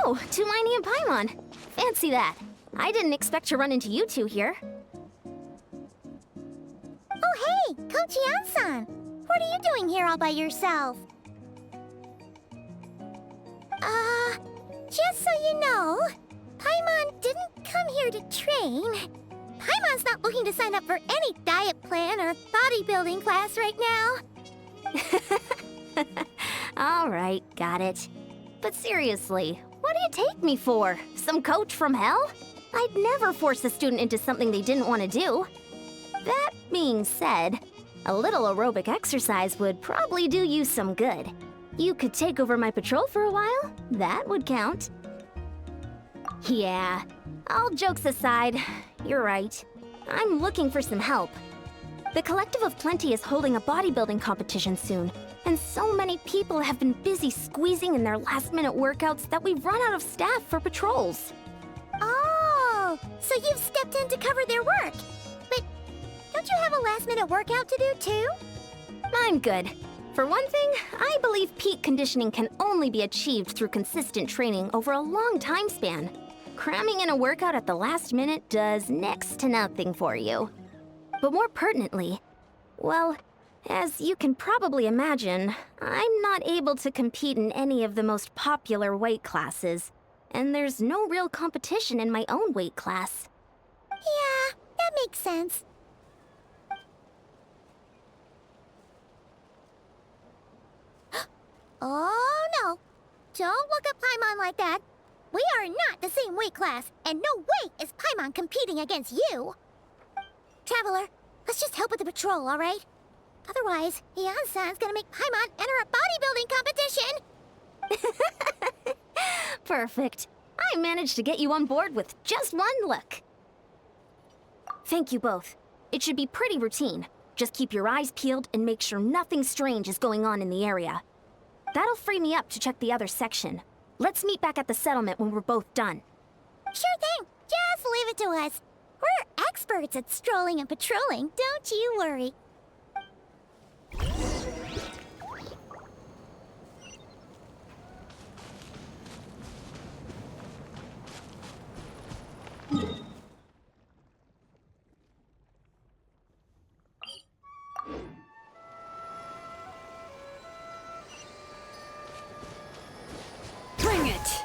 Oh, Tulani and Paimon. Fancy that. I didn't expect to run into you two here. Oh hey, Coach Yan-san! What are you doing here all by yourself? Just so you know, Paimon didn't come here to train. Paimon's not looking to sign up for any diet plan or bodybuilding class right now. Alright, got it. But seriously, what do you take me for? Some coach from hell? I'd never force a student into something they didn't want to do. That being said, a little aerobic exercise would probably do you some good. You could take over my patrol for a while. That would count. Yeah, all jokes aside, you're right. I'm looking for some help. The Collective of Plenty is holding a bodybuilding competition soon, and so many people have been busy squeezing in their last-minute workouts that we've run out of staff for patrols. Oh, so you've stepped in to cover their work. But don't you have a last-minute workout to do too? I'm good. For one thing, I believe peak conditioning can only be achieved through consistent training over a long time span. Cramming in a workout at the last minute does next to nothing for you. But more pertinently, well, as you can probably imagine, I'm not able to compete in any of the most popular weight classes, and there's no real competition in my own weight class. Yeah, that makes sense. Oh no! Don't look at Paimon like that. We are not the same weight class, and no way is Paimon competing against you. Traveler, let's just help with the patrol, alright? Otherwise, Yan-san's gonna make Paimon enter a bodybuilding competition! Perfect. I managed to get you on board with just one look. Thank you both. It should be pretty routine. Just keep your eyes peeled and make sure nothing strange is going on in the area. That'll free me up to check the other section. Let's meet back at the settlement when we're both done. Sure thing. Just leave it to us. We're experts at strolling and patrolling, don't you worry. Bring it!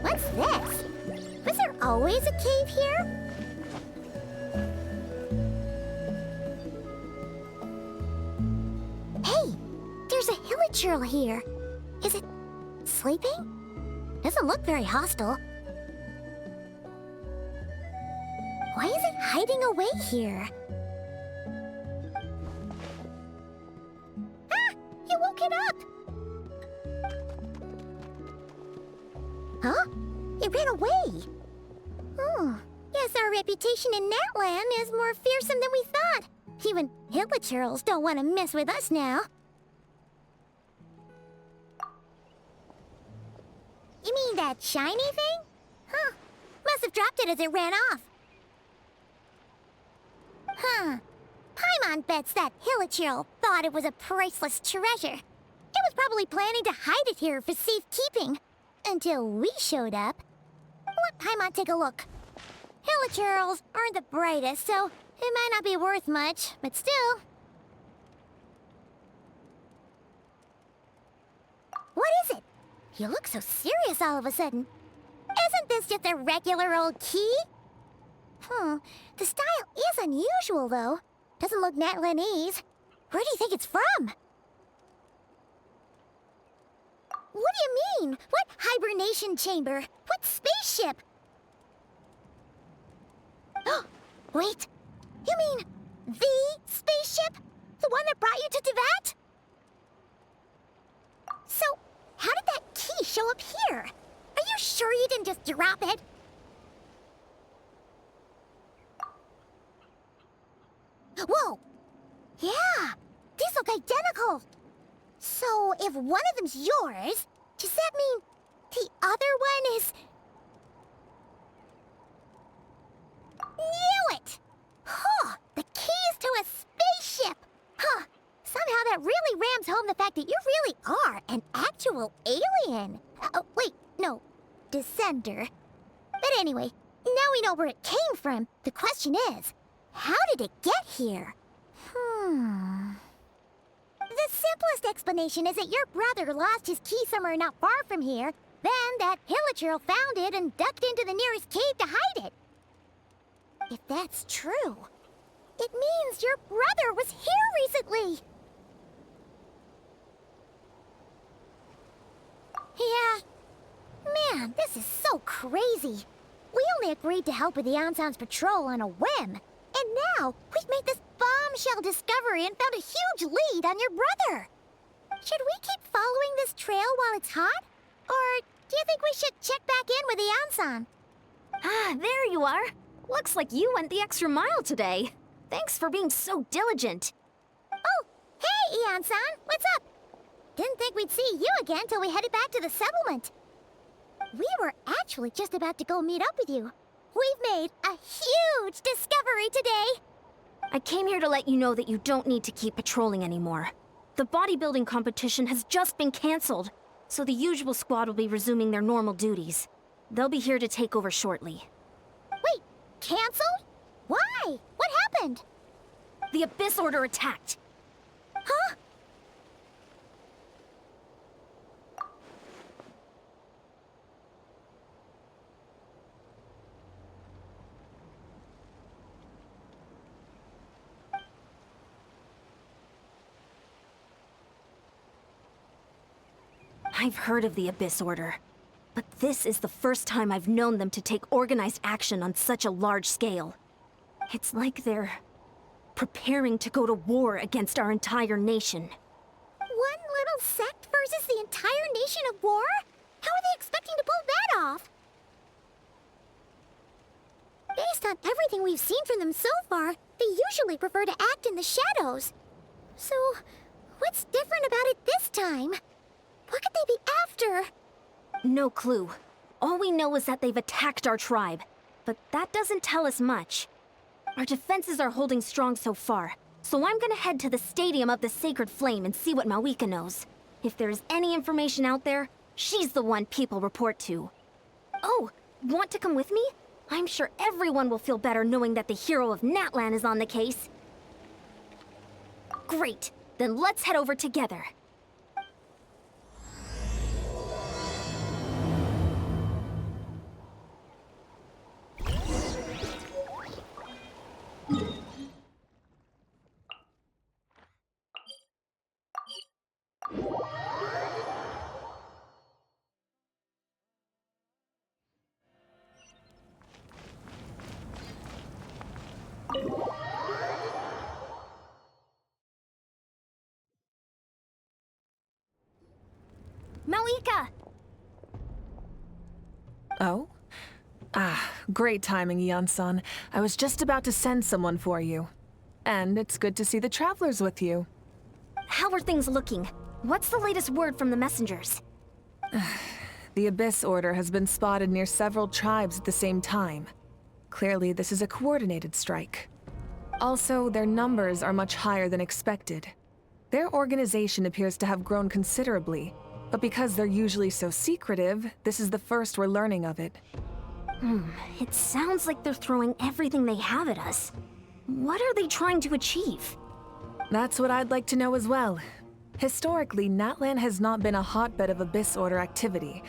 What's this? Was there always a cave here? Hey, there's a hilichurl here. Is it sleeping? Doesn't look very hostile. Why is it hiding away here? Ah! You woke it up! Huh? It ran away. Oh, guess our reputation in that land is more fearsome than we thought. Even hilichurls don't want to mess with us now. You mean that shiny thing? Huh. Must have dropped it as it ran off. Huh. Paimon bets that hilichurl thought it was a priceless treasure. It was probably planning to hide it here for safekeeping. Until we showed up. Let Paimon take a look. Hilichurls aren't the brightest, so it might not be worth much, but still. What is it? You look so serious all of a sudden. Isn't this just a regular old key? The style is unusual, though. Doesn't look Natlanese. Where do you think it's from? What do you mean? What hibernation chamber? What spaceship? Wait, you mean the spaceship? The one that brought you to Teyvat? So, how did that key show up here? Are you sure you didn't just drop it? Whoa! Yeah, these look identical. So, if one of them's yours, does that mean the other one is... Knew it! Huh, the keys to a spaceship! Huh, somehow that really rams home the fact that you really are an actual alien. Oh, wait, no, descender. But anyway, now we know where it came from. The question is, how did it get here? The simplest explanation is that your brother lost his key somewhere not far from here, then that hilichurl found it and ducked into the nearest cave to hide it. If that's true, it means your brother was here recently! Yeah. Man, this is so crazy. We only agreed to help with the Anson's patrol on a whim. And now, we've made this bombshell discovery and found a huge lead on your brother. Should we keep following this trail while it's hot? Or do you think we should check back in with the Anson? Ah, there you are. Looks like you went the extra mile today. Thanks for being so diligent. Oh, hey, Anson, what's up? Didn't think we'd see you again till we headed back to the settlement. We were actually just about to go meet up with you. We've made a huge discovery today! I came here to let you know that you don't need to keep patrolling anymore. The bodybuilding competition has just been cancelled, so the usual squad will be resuming their normal duties. They'll be here to take over shortly. Wait, cancelled? Why? What happened? The Abyss Order attacked. Huh? I've heard of the Abyss Order, but this is the first time I've known them to take organized action on such a large scale. It's like they're preparing to go to war against our entire nation. One little sect versus the entire nation of war? How are they expecting to pull that off? Based on everything we've seen from them so far, they usually prefer to act in the shadows. So, what's different about it this time? What could they be after? No clue. All we know is that they've attacked our tribe, but that doesn't tell us much. Our defenses are holding strong so far, so I'm gonna head to the Stadium of the Sacred Flame and see what Mawika knows. If there's any information out there, she's the one people report to. Oh, want to come with me? I'm sure everyone will feel better knowing that the hero of Natlan is on the case. Great, then let's head over together. Mawika! Oh? Ah, great timing, Yeon-san. I was just about to send someone for you. And it's good to see the travelers with you. How are things looking? What's the latest word from the messengers? The Abyss Order has been spotted near several tribes at the same time. Clearly, this is a coordinated strike. Also, their numbers are much higher than expected. Their organization appears to have grown considerably, but because they're usually so secretive, this is the first we're learning of it. It sounds like they're throwing everything they have at us. What are they trying to achieve? That's what I'd like to know as well. Historically, Natlan has not been a hotbed of Abyss Order activity,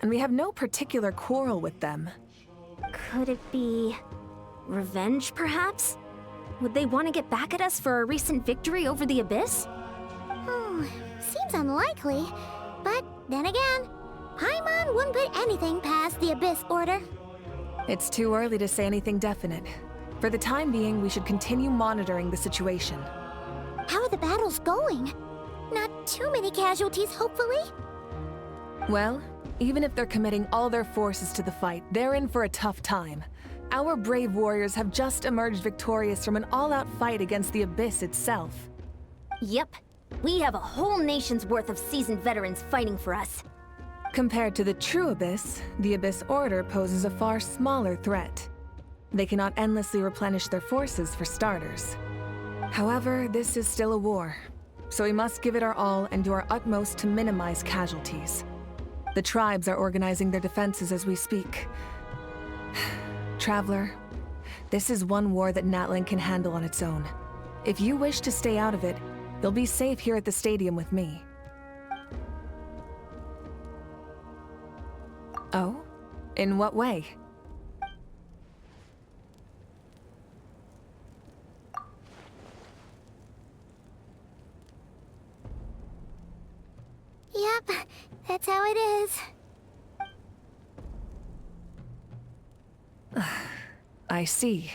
and we have no particular quarrel with them. Could it be Revenge, perhaps? Would they want to get back at us for our recent victory over the Abyss? Seems unlikely. But then again, Paimon wouldn't put anything past the Abyss Order. It's too early to say anything definite. For the time being, we should continue monitoring the situation. How are the battles going? Not too many casualties, hopefully? Well, even if they're committing all their forces to the fight, they're in for a tough time. Our brave warriors have just emerged victorious from an all-out fight against the Abyss itself. Yep. We have a whole nation's worth of seasoned veterans fighting for us. Compared to the true Abyss, the Abyss Order poses a far smaller threat. They cannot endlessly replenish their forces, for starters. However, this is still a war, so we must give it our all and do our utmost to minimize casualties. The tribes are organizing their defenses as we speak. Traveler, this is one war that Natlan can handle on its own. If you wish to stay out of it, you'll be safe here at the stadium with me. Oh? In what way? Yep, that's how it is. I see.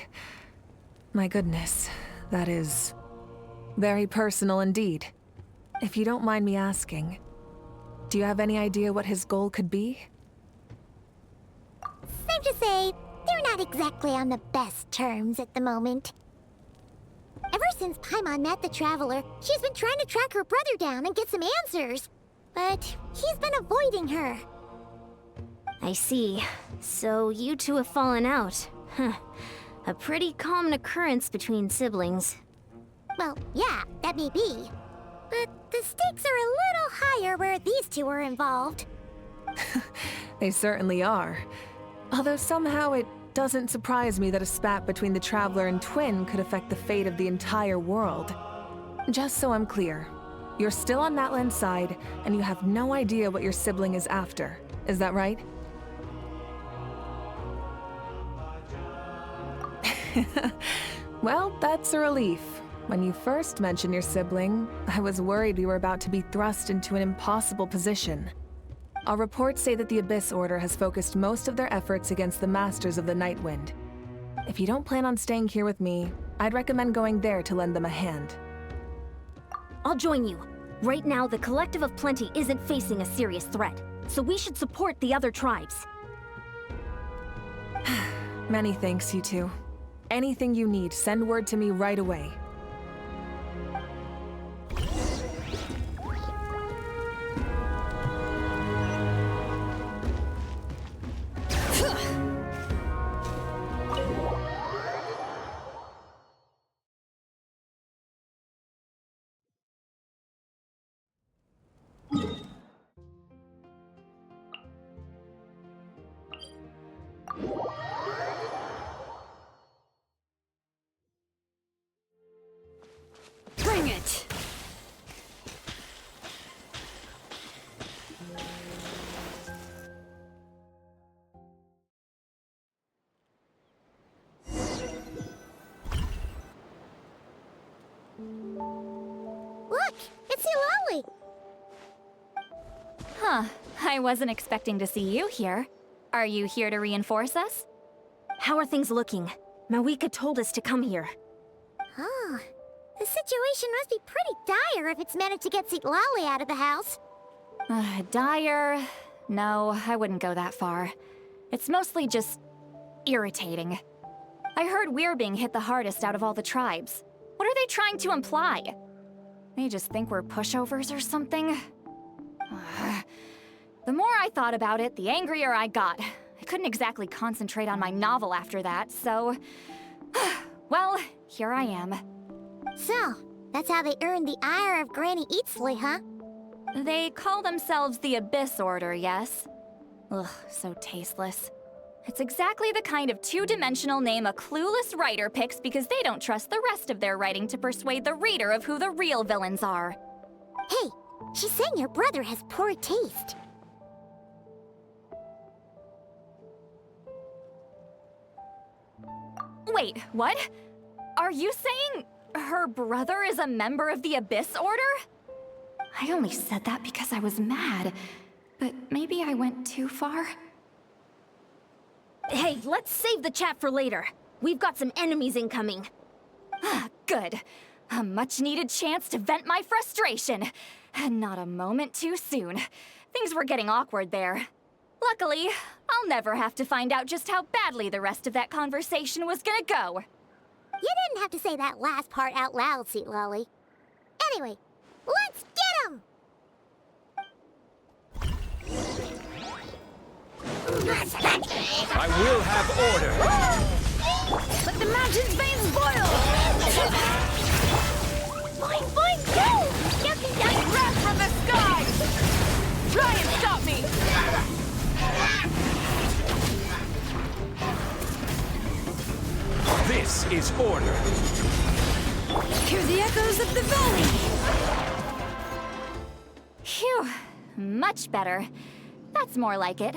My goodness, that is very personal indeed. If you don't mind me asking, do you have any idea what his goal could be? Safe to say, they're not exactly on the best terms at the moment. Ever since Paimon met the Traveler, she's been trying to track her brother down and get some answers. But he's been avoiding her. I see. So you two have fallen out. Huh. A pretty common occurrence between siblings. Well, yeah, that may be. But the stakes are a little higher where these two are involved. They certainly are. Although somehow it doesn't surprise me that a spat between the Traveler and Twin could affect the fate of the entire world. Just so I'm clear, you're still on Natlan's side, and you have no idea what your sibling is after. Is that right? Well, that's a relief. When you first mentioned your sibling, I was worried we were about to be thrust into an impossible position. Our reports say that the Abyss Order has focused most of their efforts against the Masters of the Nightwind. If you don't plan on staying here with me, I'd recommend going there to lend them a hand. I'll join you. Right now, the Collective of Plenty isn't facing a serious threat, so we should support the other tribes. Many thanks, you two. Anything you need, send word to me right away. Bring it! Look, it's Eulalie! Huh, I wasn't expecting to see you here. Are you here to reinforce us? How are things looking? Mawika told us to come here. Oh, the situation must be pretty dire if it's managed to get Eulalie out of the house. Dire? No, I wouldn't go that far. It's mostly just irritating. I heard we're being hit the hardest out of all the tribes. What are they trying to imply? They just think we're pushovers or something? The more I thought about it, the angrier I got. I couldn't exactly concentrate on my novel after that, so... well, here I am. So, that's how they earned the ire of Granny Eatsley, huh? They call themselves the Abyss Order, yes? Ugh, so tasteless. It's exactly the kind of two-dimensional name a clueless writer picks because they don't trust the rest of their writing to persuade the reader of who the real villains are. Hey, she's saying your brother has poor taste. Wait, what? Are you saying her brother is a member of the Abyss Order? I only said that because I was mad, but maybe I went too far. Hey, let's save the chat for later. We've got some enemies incoming. Good. A much-needed chance to vent my frustration. And not a moment too soon. Things were getting awkward there. Luckily, I'll never have to find out just how badly the rest of that conversation was gonna go. You didn't have to say that last part out loud, Sweet Lolly. Anyway, let's get 'em! I will have order. Let the mountain's veins boil! Boing, boing, go! Wrath from the sky! Try and stop me! This is order. Hear the echoes of the valley! Phew, much better. That's more like it.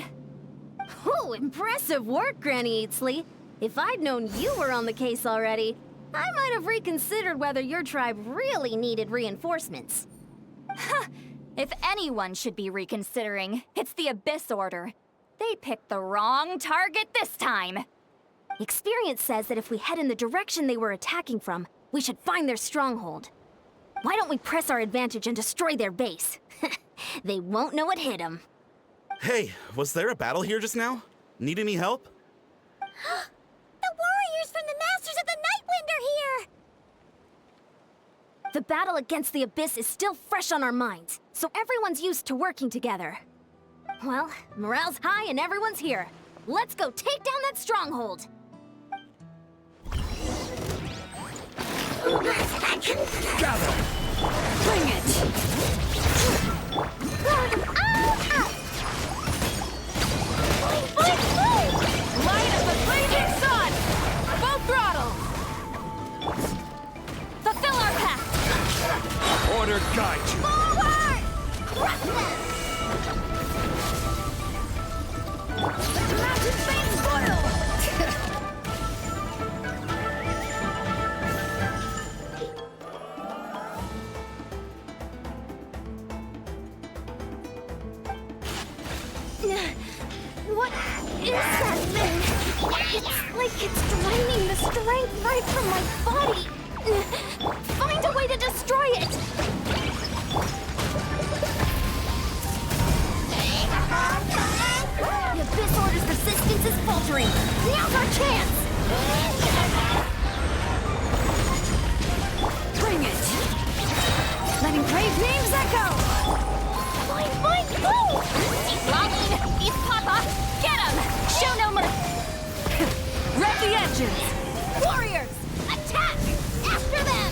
Oh, impressive work, Granny Eatsley. If I'd known you were on the case already, I might have reconsidered whether your tribe really needed reinforcements. If anyone should be reconsidering, it's the Abyss Order. They picked the wrong target this time. Experience says that if we head in the direction they were attacking from, we should find their stronghold. Why don't we press our advantage and destroy their base? They won't know what hit them. Hey, was there a battle here just now? Need any help? The warriors from the Masters of the Nightwind are here! The battle against the Abyss is still fresh on our minds, so everyone's used to working together. Well, morale's high and everyone's here. Let's go take down that stronghold! Gather. Bring it! Light of the blazing sun! Full throttle! Fulfill our pact! Order guide you. Forward! Crush them! Let the mountain flames boil! What is that thing? It's like it's draining the strength right from my body. Find a way to destroy it! The Abyss Order's resistance is faltering. Now's our chance! Bring it! Letting brave names echo! Boing, boing, boom! Keep lolling! Beast Papa! Get him! Show no mercy! Rev the engines! Warriors, attack! After them!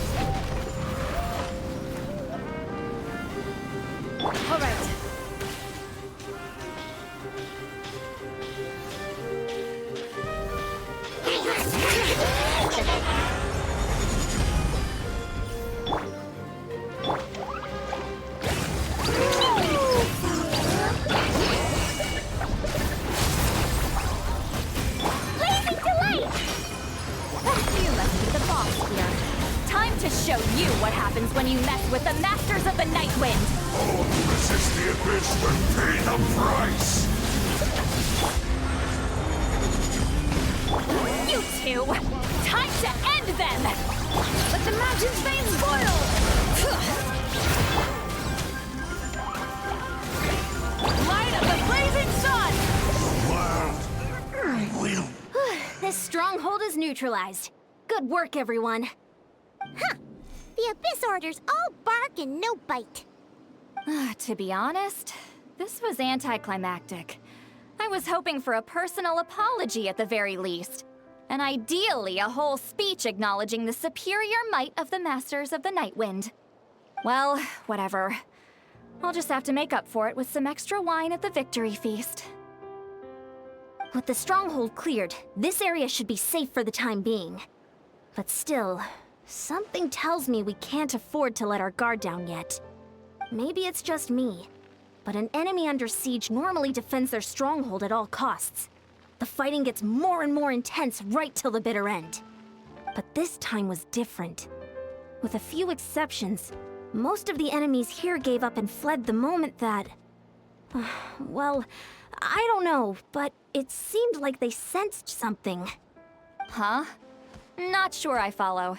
All right. Show you what happens when you mess with the Masters of the Nightwind! All who resist the abyss will pay the price. You two! Time to end them! Let the mountain's veins boil! Light of the blazing sun! This stronghold is neutralized. Good work, everyone. Huh! The Abyss Order's all bark and no bite. To be honest, this was anticlimactic. I was hoping for a personal apology at the very least. And ideally, a whole speech acknowledging the superior might of the Masters of the Nightwind. Well, whatever. I'll just have to make up for it with some extra wine at the victory feast. With the stronghold cleared, this area should be safe for the time being. But still, something tells me we can't afford to let our guard down yet. Maybe it's just me, but an enemy under siege normally defends their stronghold at all costs. The fighting gets more and more intense right till the bitter end. But this time was different. With a few exceptions, most of the enemies here gave up and fled the moment that... well, I don't know, but it seemed like they sensed something. Huh? Not sure I follow.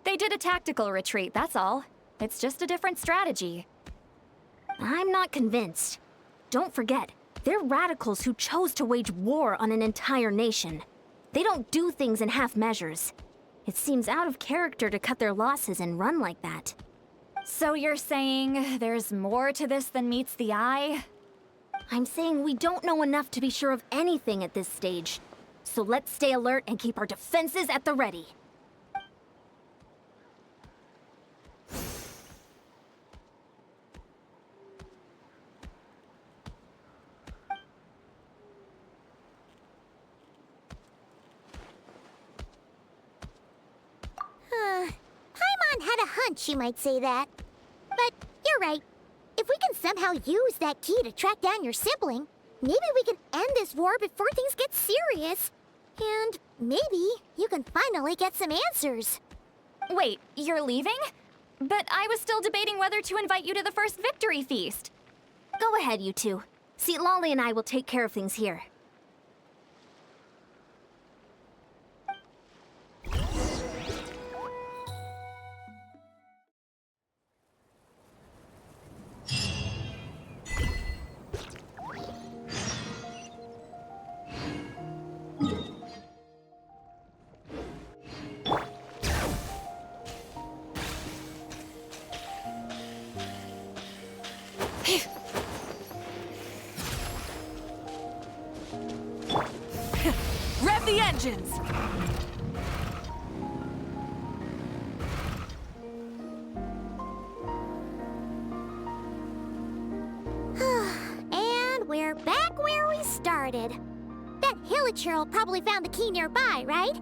They did a tactical retreat, that's all. It's just a different strategy. I'm not convinced. Don't forget, they're radicals who chose to wage war on an entire nation. They don't do things in half measures. It seems out of character to cut their losses and run like that. So you're saying there's more to this than meets the eye? I'm saying we don't know enough to be sure of anything at this stage. So let's stay alert and keep our defenses at the ready. Paimon had a hunch you might say that. But you're right. If we can somehow use that key to track down your sibling, maybe we can end this war before things get serious. And maybe you can finally get some answers. Wait, you're leaving? But I was still debating whether to invite you to the first victory feast. Go ahead, you two. See, Lolly and I will take care of things here. Rev the engines! And we're back where we started. That Hilichurl probably found the key nearby, right?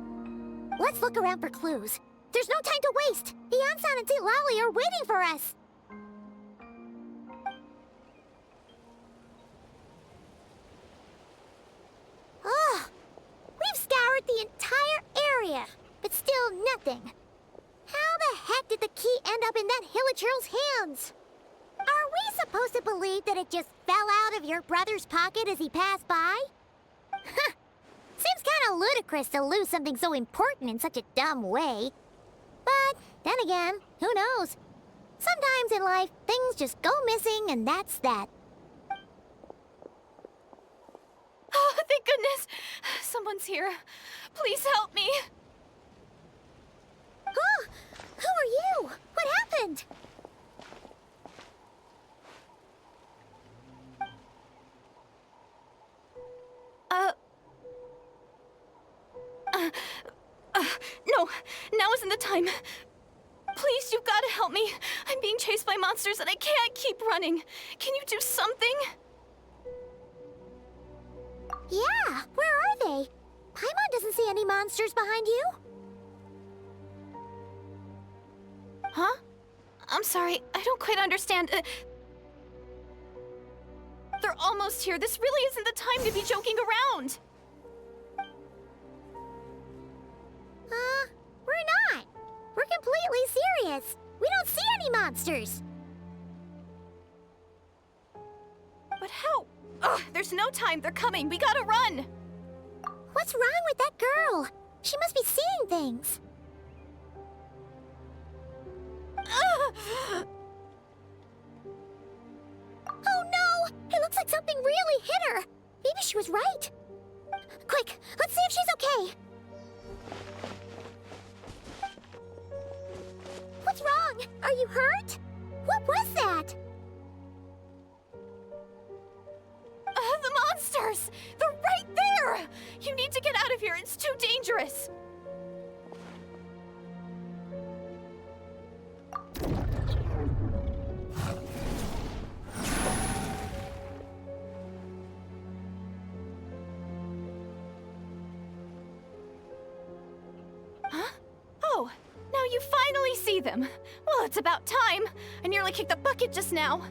Let's look around for clues. There's no time to waste. The Ansan and Lolly are waiting for us. Oh, we've scoured the entire area, but still nothing. How the heck did the key end up in that Hilichurl's hands? Are we supposed to believe that it just fell out of your brother's pocket as he passed by? Huh. Seems kind of ludicrous to lose something so important in such a dumb way. But then again, who knows? Sometimes in life, things just go missing and that's that. Oh, thank goodness! Someone's here. Please help me. Oh, who are you? What happened? No, now isn't the time. Please, you've got to help me. I'm being chased by monsters and I can't keep running. Can you do something? Yeah, where are they? Paimon doesn't see any monsters behind you. Huh? I'm sorry, I don't quite understand. They're almost here. This really isn't the time to be joking around. We're not. We're completely serious. We don't see any monsters. But how? Ugh, there's no time. They're coming. We gotta run. What's wrong with that girl? She must be seeing things. Oh no! It looks like something really hit her. Maybe she was right. Quick, let's see if she's okay. What's wrong? Are you hurt? What was that? The monsters! They're right there! You need to get out of here. It's too dangerous. Huh? Oh, now you finally see them. Well, it's about time. I nearly kicked the bucket just now.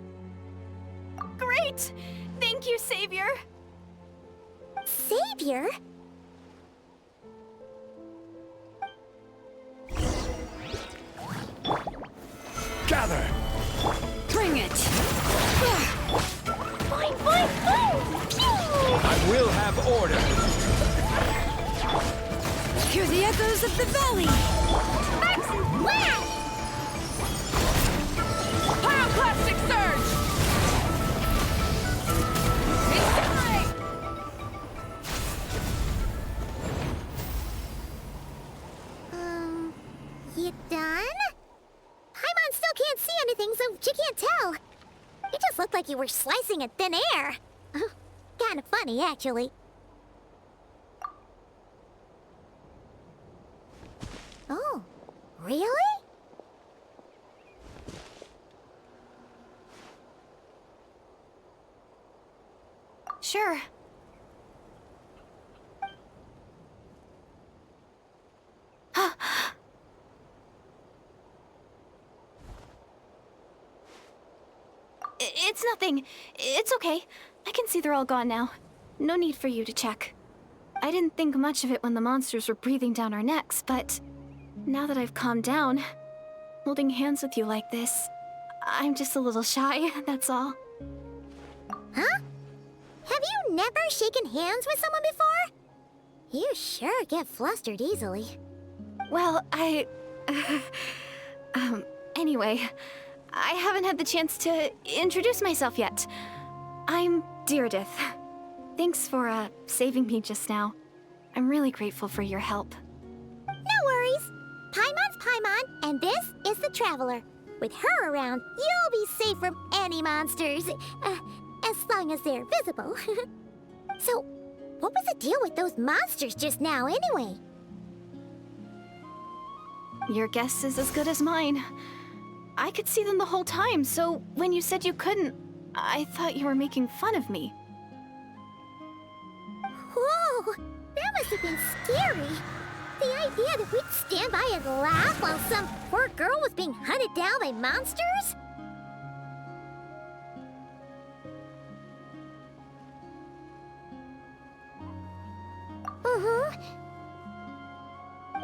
Great! Thank you, Savior. Savior? Hear the echoes of the valley! Wow! Pyroclastic surge! It's time! You done? Paimon still can't see anything, so she can't tell. You just looked like you were slicing at thin air. Kinda funny, actually. Oh, really? Sure. It's nothing. It's okay. I can see they're all gone now. No need for you to check. I didn't think much of it when the monsters were breathing down our necks, but now that I've calmed down, holding hands with you like this, I'm just a little shy, that's all. Huh? Have you never shaken hands with someone before? You sure get flustered easily. Well, anyway, I haven't had the chance to introduce myself yet. I'm Direidyth. Thanks for, saving me just now. I'm really grateful for your help. No worries. Paimon's Paimon, and this is the Traveler. With her around, you'll be safe from any monsters. As long as they're visible. So, what was the deal with those monsters just now, anyway? Your guess is as good as mine. I could see them the whole time, so when you said you couldn't, I thought you were making fun of me. Whoa! That must have been scary. The idea that we'd stand by and laugh while some poor girl was being hunted down by monsters?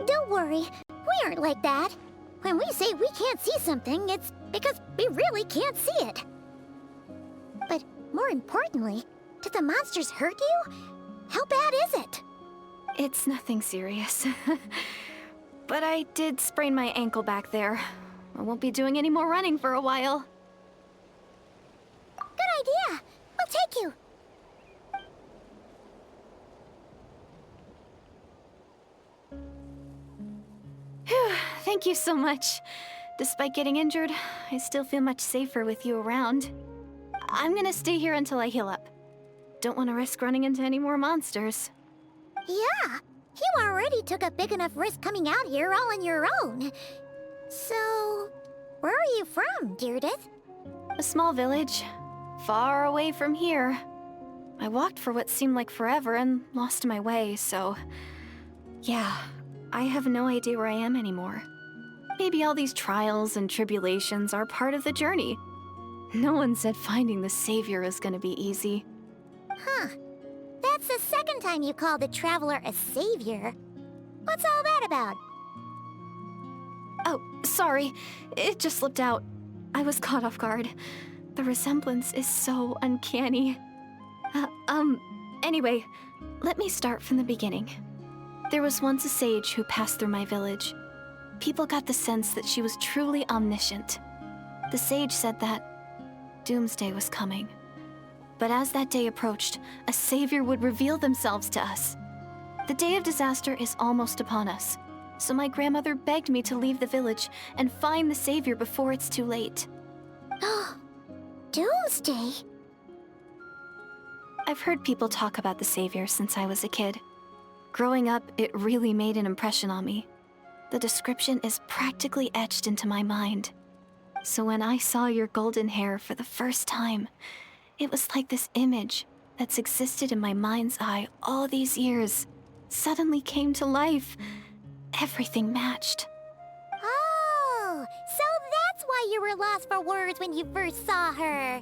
Don't worry, we aren't like that. When we say we can't see something, it's because we really can't see it. But more importantly, did the monsters hurt you? How bad is it? It's nothing serious. But I did sprain my ankle back there. I won't be doing any more running for a while. Good idea. We'll take you. Phew, thank you so much. Despite getting injured, I still feel much safer with you around. I'm gonna stay here until I heal up. Don't want to risk running into any more monsters. Yeah, you already took a big enough risk coming out here all on your own. So, where are you from, Direidyth? A small village, far away from here. I walked for what seemed like forever and lost my way, so... yeah, I have no idea where I am anymore. Maybe all these trials and tribulations are part of the journey. No one said finding the Savior is gonna be easy. Huh. That's the second time you called the Traveler a savior. What's all that about? Oh, sorry. It just slipped out. I was caught off guard. The resemblance is so uncanny. Anyway, let me start from the beginning. There was once a sage who passed through my village. People got the sense that she was truly omniscient. The sage said that doomsday was coming. But as that day approached, a savior would reveal themselves to us. The day of disaster is almost upon us, so my grandmother begged me to leave the village and find the savior before it's too late. Doomsday? I've heard people talk about the savior since I was a kid. Growing up, it really made an impression on me. The description is practically etched into my mind. So when I saw your golden hair for the first time, it was like this image that's existed in my mind's eye all these years suddenly came to life. Everything matched. Oh, so that's why you were lost for words when you first saw her.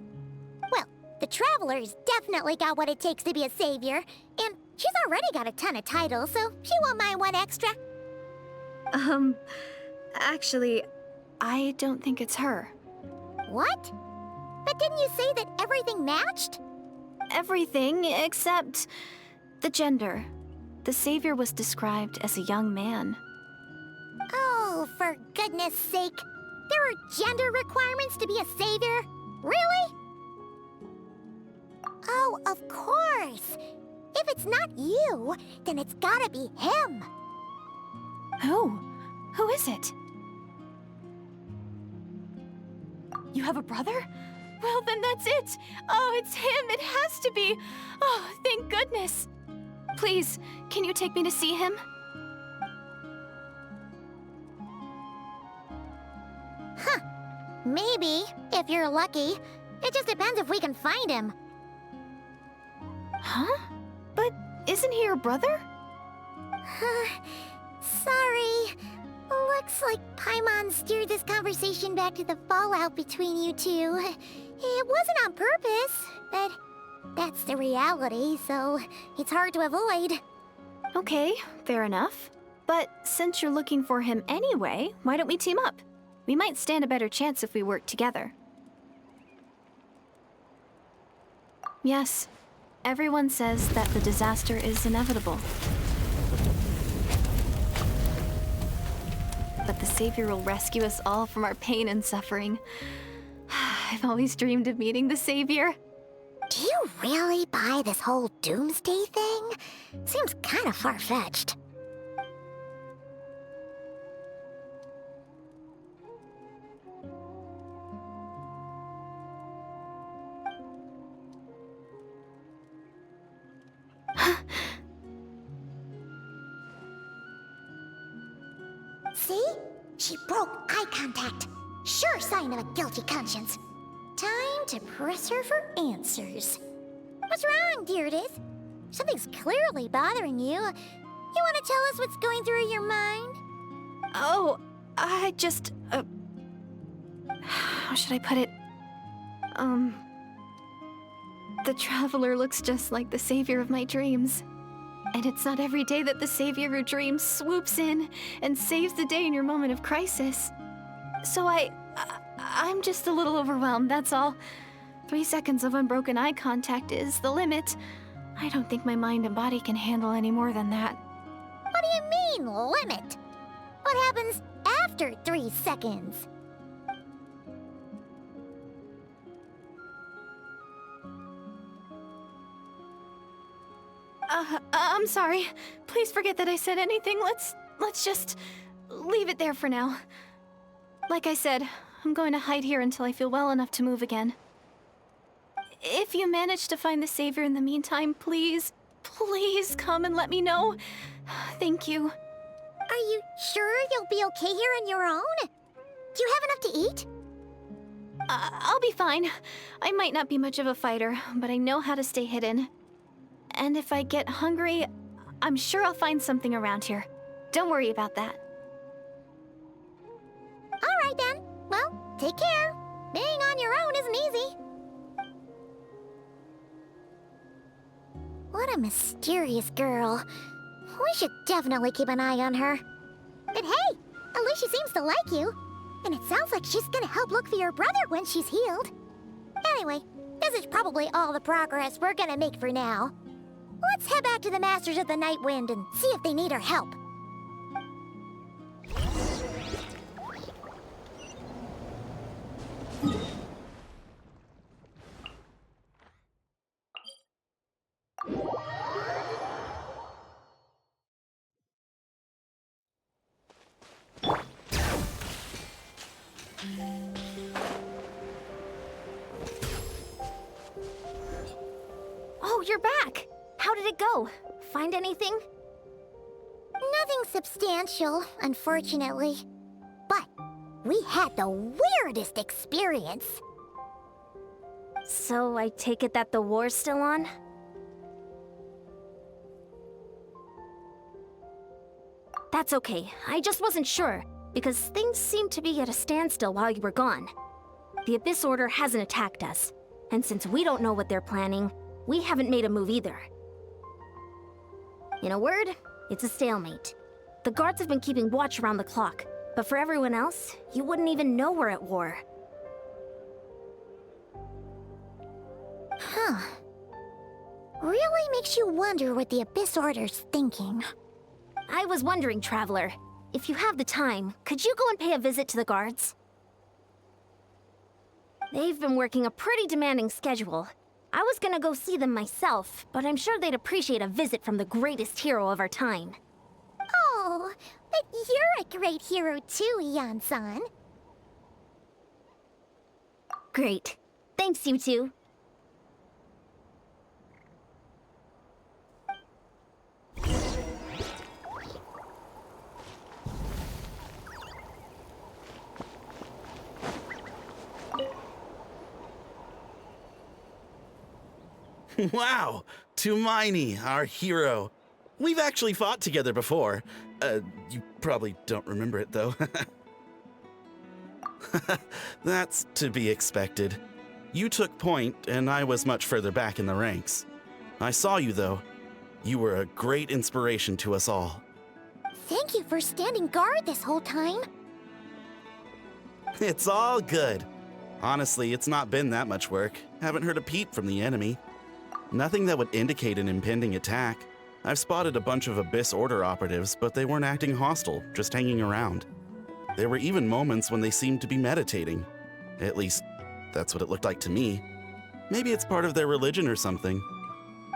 Well, the Traveler's definitely got what it takes to be a savior, and she's already got a ton of titles, so she won't mind one extra. Actually, I don't think it's her. What? But didn't you say that everything matched? Everything except the gender. The Savior was described as a young man. Oh, for goodness sake. There are gender requirements to be a savior? Really? Oh, of course. If it's not you, then it's gotta be him. Who? Who is it? You have a brother? Well, then that's it! Oh, it's him! It has to be! Oh, thank goodness! Please, can you take me to see him? Maybe, if you're lucky. It just depends if we can find him. Huh? But isn't he your brother? Sorry. Looks like Paimon steered this conversation back to the fallout between you two. It wasn't on purpose, but that's the reality, so it's hard to avoid. Okay, fair enough. But since you're looking for him anyway, why don't we team up? We might stand a better chance if we work together. Yes, everyone says that the disaster is inevitable. But the Savior will rescue us all from our pain and suffering. I've always dreamed of meeting the Savior. Do you really buy this whole doomsday thing? Seems kind of far-fetched. See? She broke eye contact. Sure sign of a guilty conscience. Time to press her for answers. What's wrong, Direidyth? Something's clearly bothering you. You want to tell us what's going through your mind? Oh, I just... how should I put it? The Traveler looks just like the Savior of my dreams. And it's not every day that the Savior of your dreams swoops in and saves the day in your moment of crisis. So I'm just a little overwhelmed, that's all. 3 seconds of unbroken eye contact is the limit. I don't think my mind and body can handle any more than that. What do you mean, limit? What happens after 3 seconds? I'm sorry. Please forget that I said anything. Let's just leave it there for now. Like I said, I'm going to hide here until I feel well enough to move again. If you manage to find the Savior in the meantime, please come and let me know. Thank you. Are you sure you'll be okay here on your own? Do you have enough to eat? I'll be fine. I might not be much of a fighter, but I know how to stay hidden. And if I get hungry, I'm sure I'll find something around here. Don't worry about that. All right then. Well, take care. Being on your own isn't easy. What a mysterious girl. We should definitely keep an eye on her. But hey, at least she seems to like you. And it sounds like she's gonna help look for your brother when she's healed. Anyway, this is probably all the progress we're gonna make for now. Let's head back to the Masters of the Night Wind and see if they need our help. Oh, you're back! How did it go? Find anything? Nothing substantial, unfortunately. But we had the weirdest experience. So I take it that the war's still on? That's okay. I just wasn't sure, because things seemed to be at a standstill while you were gone. The Abyss Order hasn't attacked us, and since we don't know what they're planning, we haven't made a move either. In a word, it's a stalemate. The guards have been keeping watch around the clock, but for everyone else, you wouldn't even know we're at war. Huh. Really makes you wonder what the Abyss Order's thinking. I was wondering, Traveler, if you have the time, could you go and pay a visit to the guards? They've been working a pretty demanding schedule. I was gonna go see them myself, but I'm sure they'd appreciate a visit from the greatest hero of our time. Oh, but you're a great hero too, Yan-san. Great. Thanks, you two. Wow! Tumaini, our hero. We've actually fought together before. You probably don't remember it, though. That's to be expected. You took point, and I was much further back in the ranks. I saw you, though. You were a great inspiration to us all. Thank you for standing guard this whole time. It's all good. Honestly, it's not been that much work. Haven't heard a peep from the enemy. Nothing that would indicate an impending attack. I've spotted a bunch of Abyss Order operatives, but they weren't acting hostile, just hanging around. There were even moments when they seemed to be meditating. At least, that's what it looked like to me. Maybe it's part of their religion or something.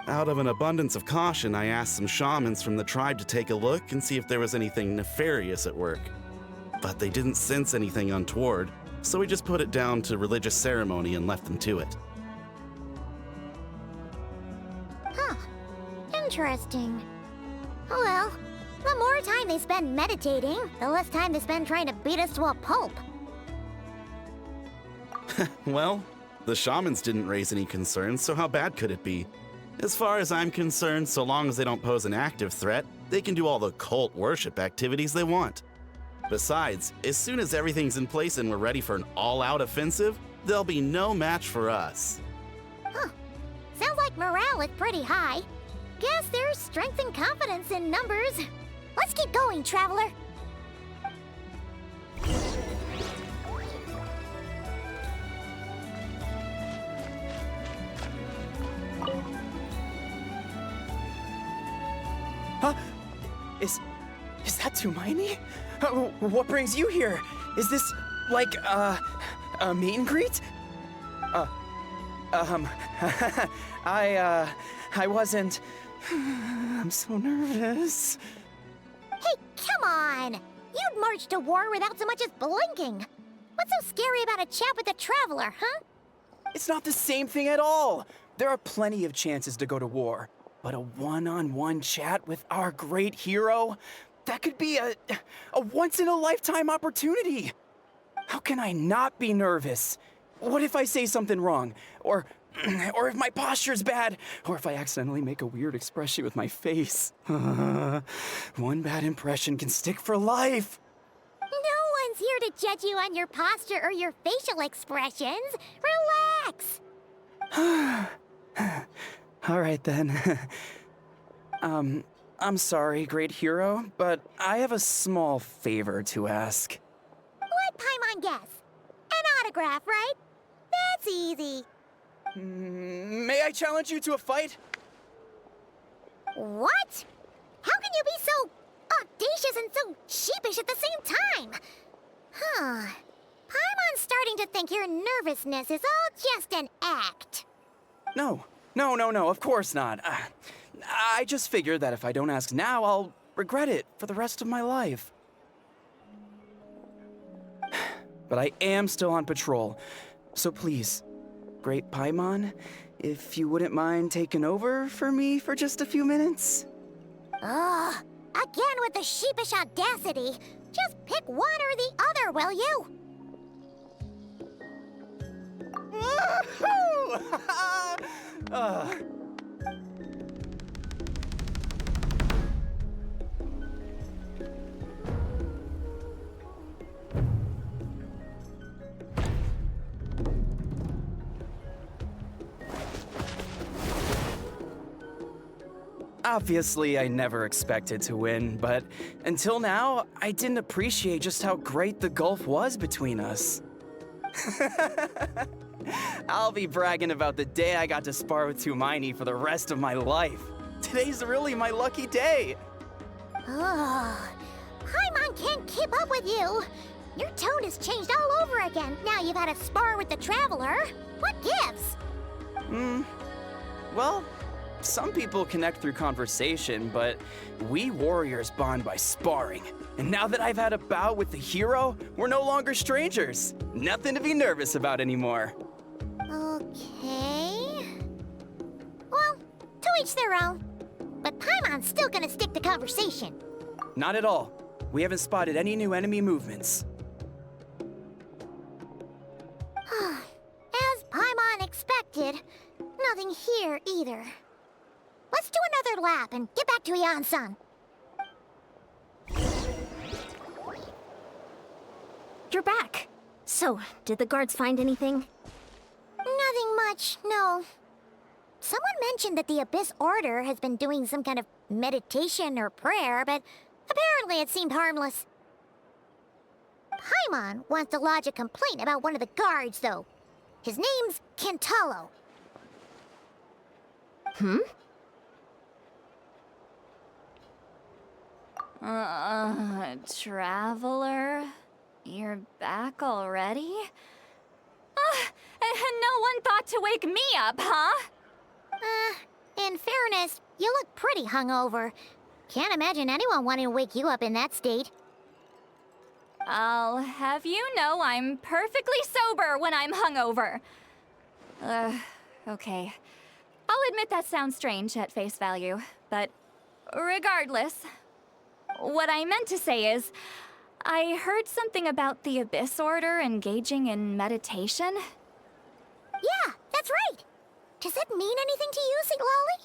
Out of an abundance of caution, I asked some shamans from the tribe to take a look and see if there was anything nefarious at work. But they didn't sense anything untoward, so we just put it down to religious ceremony and left them to it. Huh. Interesting. Oh well, the more time they spend meditating, the less time they spend trying to beat us to a pulp. Well, the shamans didn't raise any concerns, so how bad could it be? As far as I'm concerned, so long as they don't pose an active threat, they can do all the cult worship activities they want. Besides, as soon as everything's in place and we're ready for an all-out offensive, there'll be no match for us. Huh. Sounds like morale is pretty high. Guess there's strength and confidence in numbers. Let's keep going, Traveler. Huh? Is that Tumaini? What brings you here? Is this, like, a meet and greet? I wasn't... I'm so nervous. Hey, come on! You'd march to war without so much as blinking. What's so scary about a chat with a Traveler, huh? It's not the same thing at all. There are plenty of chances to go to war. But a one-on-one chat with our great hero? That could be a once-in-a-lifetime opportunity. How can I not be nervous? What if I say something wrong? Or if my posture's bad? Or if I accidentally make a weird expression with my face? One bad impression can stick for life. No one's here to judge you on your posture or your facial expressions. Relax. All right, then. I'm sorry, great hero, but I have a small favor to ask. Let Paimon guess. An autograph, right? That's easy. May I challenge you to a fight? What? How can you be so audacious and so sheepish at the same time? Huh. Paimon's starting to think your nervousness is all just an act. No, of course not. I just figured that if I don't ask now, I'll regret it for the rest of my life. But I am still on patrol, so please, Great Paimon, if you wouldn't mind taking over for me for just a few minutes? Ugh, again with the sheepish audacity. Just pick one or the other, will you? Woohoo! Obviously, I never expected to win, but until now, I didn't appreciate just how great the gulf was between us. I'll be bragging about the day I got to spar with Hermione for the rest of my life. Today's really my lucky day. Oh, Paimon can't keep up with you. Your tone has changed all over again. Now you've had a spar with the Traveler. What gives? Well, some people connect through conversation, but we warriors bond by sparring. And now that I've had a bout with the hero, we're no longer strangers. Nothing to be nervous about anymore. Okay. Well, to each their own. But Paimon's still gonna stick to conversation. Not at all. We haven't spotted any new enemy movements. As Paimon expected, nothing here either. Let's do another lap and get back to Ian-san. You're back. So, did the guards find anything? Nothing much, no. Someone mentioned that the Abyss Order has been doing some kind of meditation or prayer, but apparently it seemed harmless. Paimon wants to lodge a complaint about one of the guards, though. His name's Kentalo. Traveler? You're back already? And no one thought to wake me up, huh? In fairness, you look pretty hungover. Can't imagine anyone wanting to wake you up in that state. I'll have you know I'm perfectly sober when I'm hungover. Okay. I'll admit that sounds strange at face value, but regardless, what I meant to say is, I heard something about the Abyss Order engaging in meditation. Yeah, that's right. Does that mean anything to you, St. Lolly?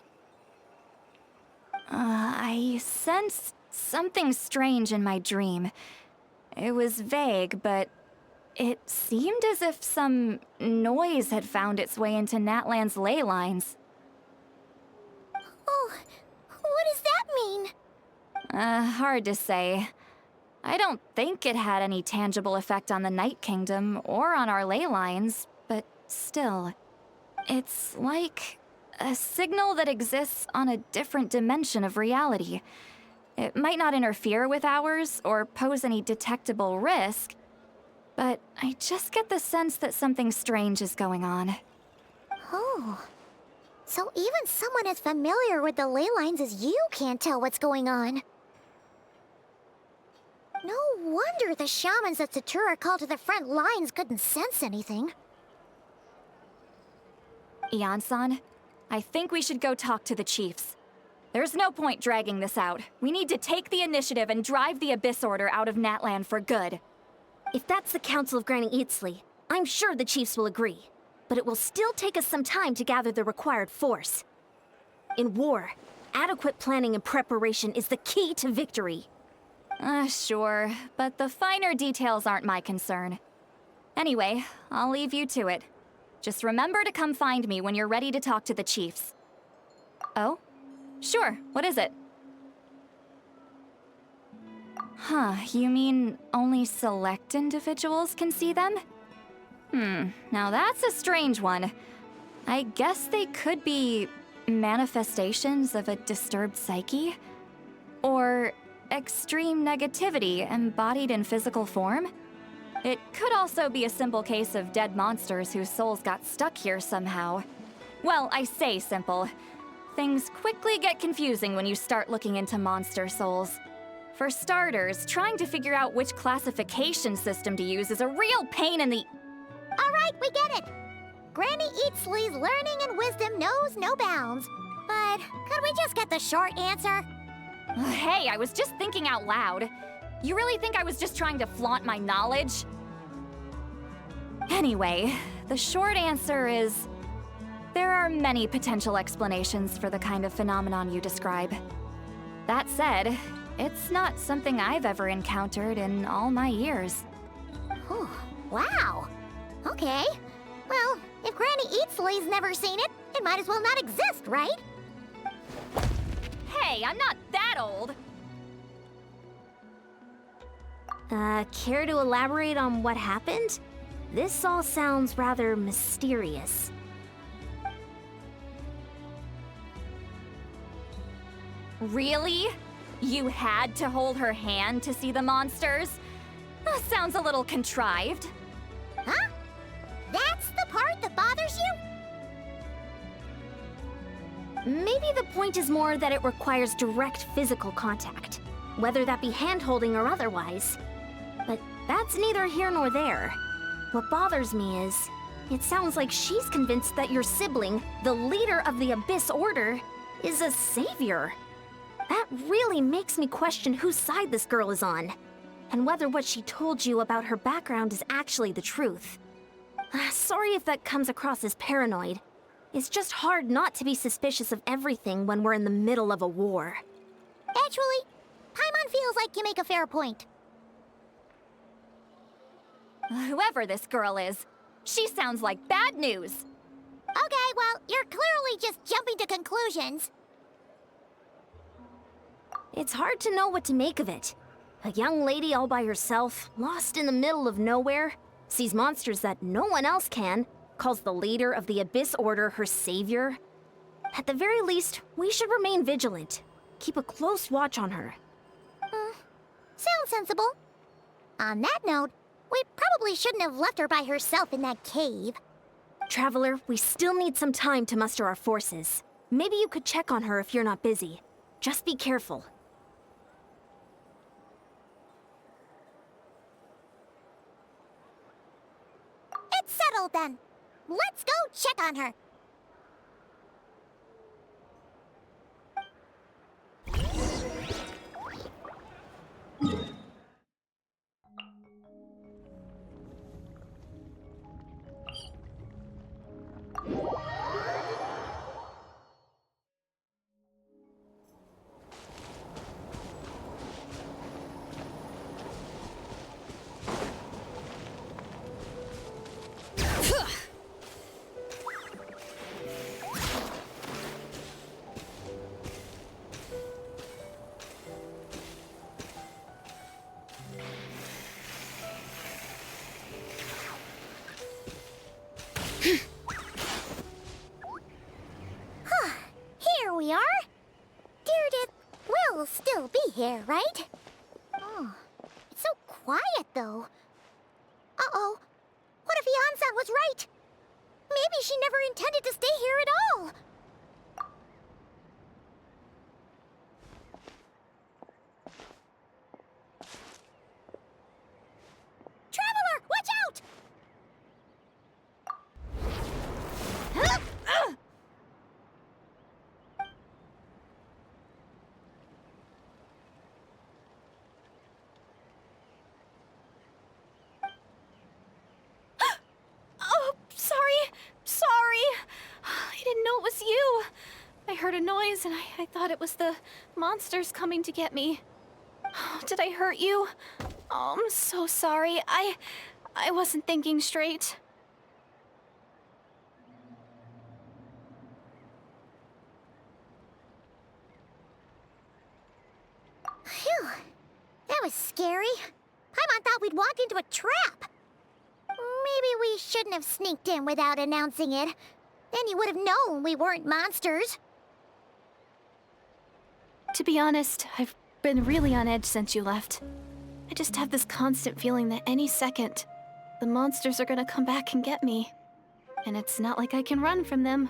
I sensed something strange in my dream. It was vague, but it seemed as if some noise had found its way into Natlan's ley lines. Oh, what does that mean? Hard to say. I don't think it had any tangible effect on the Night Kingdom or on our ley lines, but still, it's like a signal that exists on a different dimension of reality. It might not interfere with ours or pose any detectable risk, but I just get the sense that something strange is going on. Oh. So even someone as familiar with the ley lines as you can't tell what's going on. No wonder the shamans that Satura called to the front lines couldn't sense anything. Ian-san, I think we should go talk to the chiefs. There's no point dragging this out. We need to take the initiative and drive the Abyss Order out of Natlan for good. If that's the Council of Granny Eatsley, I'm sure the chiefs will agree. But it will still take us some time to gather the required force. In war, adequate planning and preparation is the key to victory. Sure, but the finer details aren't my concern. Anyway, I'll leave you to it. Just remember to come find me when you're ready to talk to the chiefs. Oh? Sure, what is it? Huh, you mean only select individuals can see them? Now that's a strange one. I guess they could be manifestations of a disturbed psyche? Or extreme negativity embodied in physical form? It could also be a simple case of dead monsters whose souls got stuck here somehow. Well, I say simple. Things quickly get confusing when you start looking into monster souls. For starters, trying to figure out which classification system to use is a real pain in the... All right, we get it. Granny Eatsley's learning and wisdom knows no bounds. But could we just get the short answer? Hey, I was just thinking out loud. You really think I was just trying to flaunt my knowledge? Anyway, the short answer is... there are many potential explanations for the kind of phenomenon you describe. That said, it's not something I've ever encountered in all my years. Oh, wow. Okay. Well, if Granny Eatsley's never seen it, it might as well not exist, right? Hey, I'm not that old! Care to elaborate on what happened? This all sounds rather mysterious. Really? You had to hold her hand to see the monsters? That sounds a little contrived. Huh? That's the part that bothers you? Maybe the point is more that it requires direct physical contact, whether that be hand-holding or otherwise. But that's neither here nor there. What bothers me is, it sounds like she's convinced that your sibling, the leader of the Abyss Order, is a savior. That really makes me question whose side this girl is on, and whether what she told you about her background is actually the truth. Sorry if that comes across as paranoid. It's just hard not to be suspicious of everything when we're in the middle of a war. Actually, Paimon feels like you make a fair point. Whoever this girl is, she sounds like bad news. Okay, well, you're clearly just jumping to conclusions. It's hard to know what to make of it. A young lady all by herself, lost in the middle of nowhere, sees monsters that no one else can, calls the leader of the Abyss Order her savior. At the very least, we should remain vigilant. Keep a close watch on her. Sounds sensible. On that note, we probably shouldn't have left her by herself in that cave. Traveler, we still need some time to muster our forces. Maybe you could check on her if you're not busy. Just be careful. It's settled then. Let's go check on her. Here we are. Direidyth will still be here, right? Oh, it's so quiet though. Uh-oh. What if Yansan was right? Maybe she never intended to stay here at all. Traveler, watch out! Oh, sorry. I didn't know it was you. I heard a noise and I thought it was the monsters coming to get me. Oh, did I hurt you? Oh, I'm so sorry. I wasn't thinking straight. Phew. That was scary. Paimon thought we'd walked into a trap. Maybe we shouldn't have sneaked in without announcing it. Then you would have known we weren't monsters. To be honest, I've been really on edge since you left. I just have this constant feeling that any second, the monsters are gonna come back and get me. And it's not like I can run from them.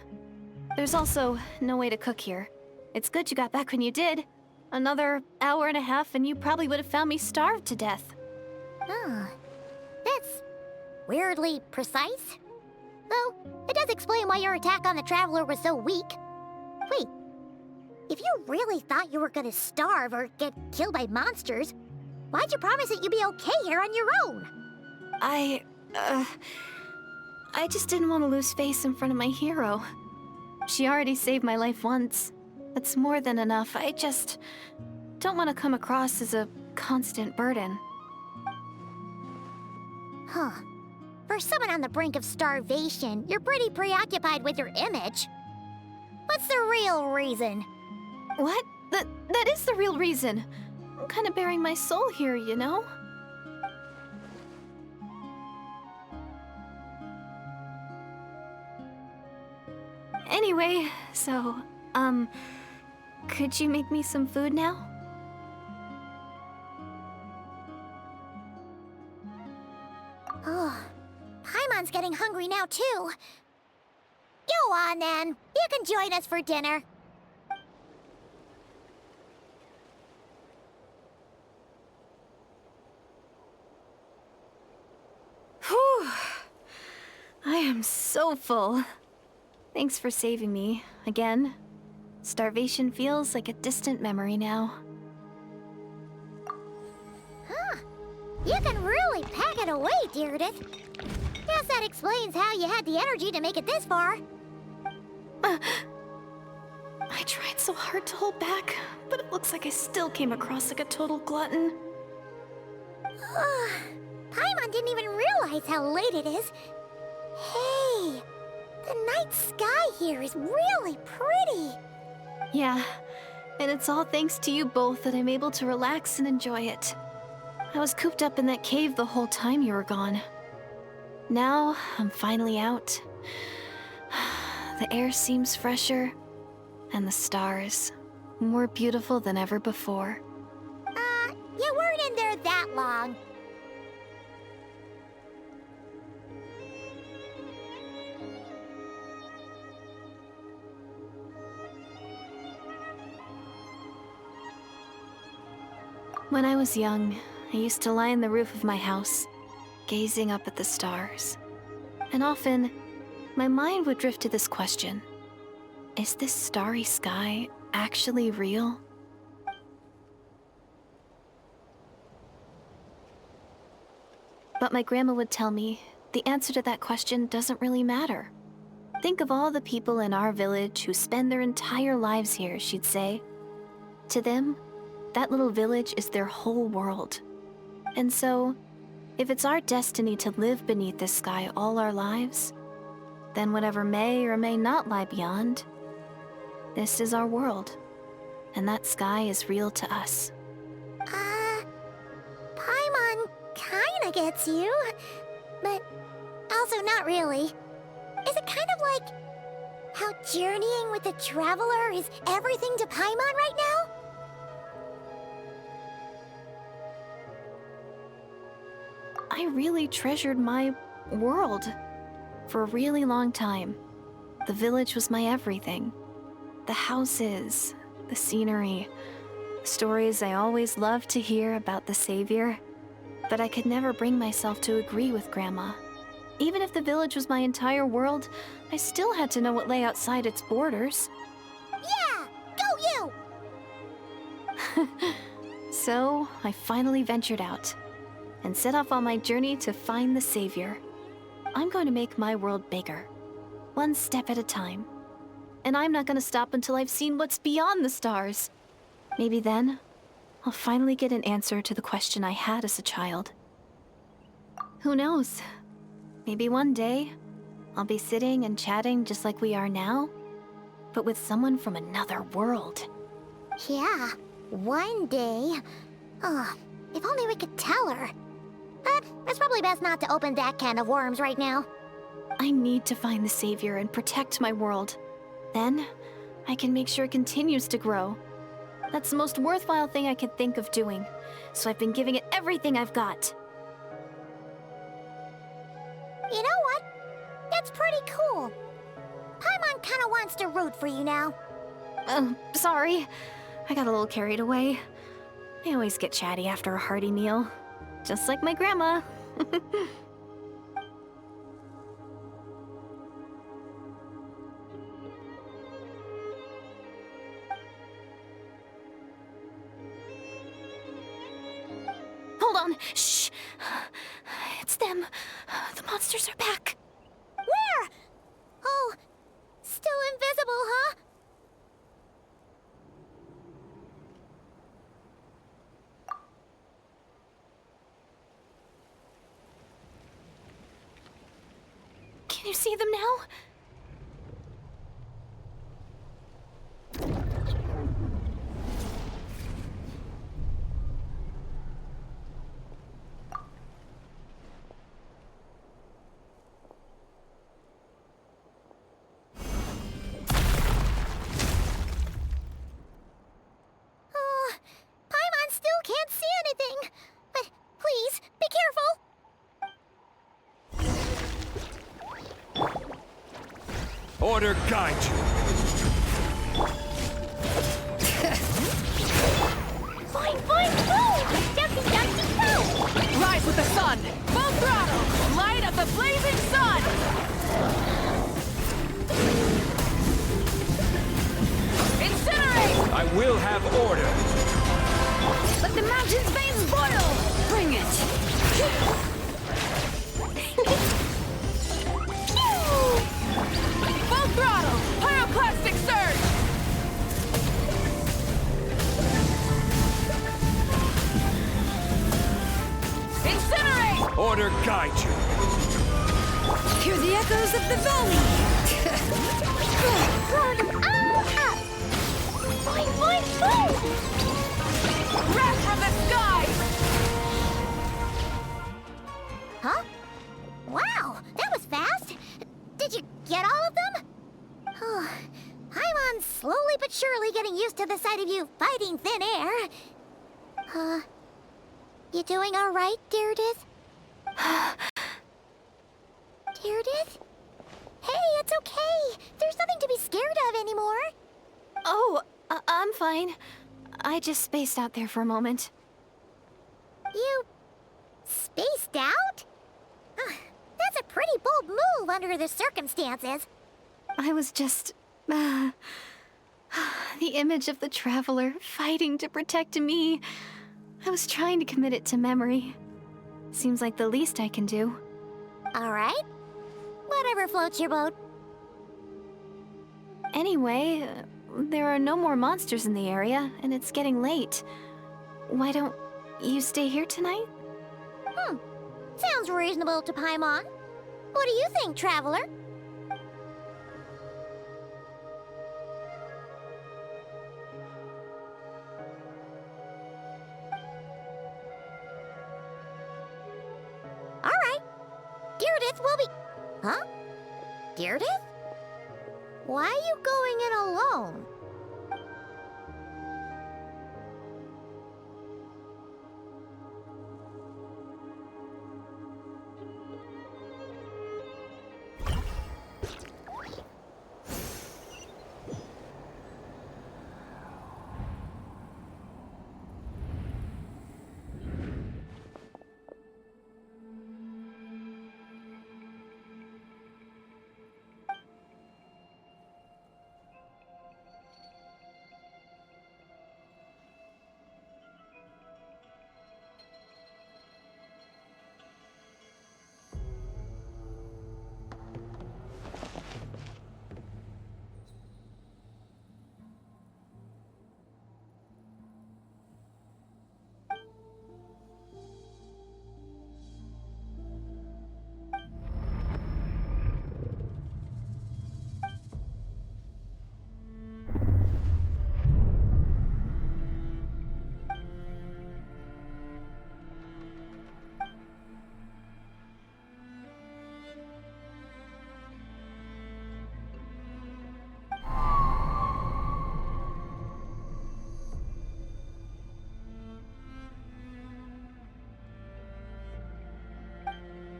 There's also no way to cook here. It's good you got back when you did. Another hour and a half and you probably would have found me starved to death. Oh, that's weirdly precise. Though, it does explain why your attack on the Traveler was so weak. Wait, if you really thought you were gonna starve or get killed by monsters, why'd you promise that you'd be okay here on your own? I just didn't want to lose face in front of my hero. She already saved my life once. That's more than enough. I just don't want to come across as a constant burden. Huh. For someone on the brink of starvation, you're pretty preoccupied with your image. What's the real reason? What? That is the real reason. I'm kind of bearing my soul here, you know? Anyway, so, could you make me some food now? Oh, Paimon's getting hungry now, too. Go on, then. You can join us for dinner. Whew. I am so full. Thanks for saving me, again. Starvation feels like a distant memory now. Huh. You can really pack it away, Direidyth. Guess that explains how you had the energy to make it this far. I tried so hard to hold back, but it looks like I still came across like a total glutton. Paimon didn't even realize how late it is. Hey, the night sky here is really pretty. Yeah, and it's all thanks to you both that I'm able to relax and enjoy it. I was cooped up in that cave the whole time you were gone. Now, I'm finally out. The air seems fresher, and the stars more beautiful than ever before. You weren't in there that long. When I was young, I used to lie on the roof of my house, gazing up at the stars. And often, my mind would drift to this question. Is this starry sky actually real? But my grandma would tell me the answer to that question doesn't really matter. Think of all the people in our village who spend their entire lives here, she'd say. To them, that little village is their whole world. And so, if it's our destiny to live beneath this sky all our lives, then whatever may or may not lie beyond, this is our world. And that sky is real to us. Paimon kinda gets you, but also not really. Is it kind of like how journeying with the Traveler is everything to Paimon right now? I really treasured my world for a really long time. The village was my everything. The houses, the scenery, the stories I always loved to hear about the Savior. But I could never bring myself to agree with Grandma. Even if the village was my entire world, I still had to know what lay outside its borders. Yeah! Go you! So, I finally ventured out and set off on my journey to find the Savior. I'm going to make my world bigger, one step at a time. And I'm not going to stop until I've seen what's beyond the stars. Maybe then, I'll finally get an answer to the question I had as a child. Who knows? Maybe one day, I'll be sitting and chatting just like we are now, but with someone from another world. Yeah, one day. Oh, if only we could tell her. But it's probably best not to open that can of worms right now. I need to find the Savior and protect my world. Then, I can make sure it continues to grow. That's the most worthwhile thing I could think of doing, so I've been giving it everything I've got. You know what? That's pretty cool. Paimon kinda wants to root for you now. Sorry. I got a little carried away. I always get chatty after a hearty meal. Just like my grandma. Hold on. Shh. It's them. The monsters are back. Where? Oh, still invisible, huh? Can you see them now? Order guide you. Fine, fine, boom! Dumpty, dumpty, boom! Rise with the sun! Full throttle! Light of the blazing sun! Incinerate! I will have order. Let the mountain's veins boil! Bring it! Full throttle! Pyroclastic surge! Incinerate! Order guide you. Hear the echoes of the valley! Fine, fine, boom! Wrath from the sky! Huh? Wow, that was fast! Did you get all of them? Paimon's slowly but surely getting used to the sight of you fighting thin air. You doing alright, Direidyth? Direidyth? Hey, it's okay! There's nothing to be scared of anymore! Oh, I'm fine. I just spaced out there for a moment. You... spaced out? That's a pretty bold move under the circumstances. I was just... the image of the Traveler fighting to protect me. I was trying to commit it to memory. Seems like the least I can do. Alright. Whatever floats your boat. Anyway, there are no more monsters in the area, and it's getting late. Why don't you stay here tonight? Sounds reasonable to Paimon. What do you think, Traveler? Alright. Direidyth will be... Huh? Direidyth? Why are you going in alone?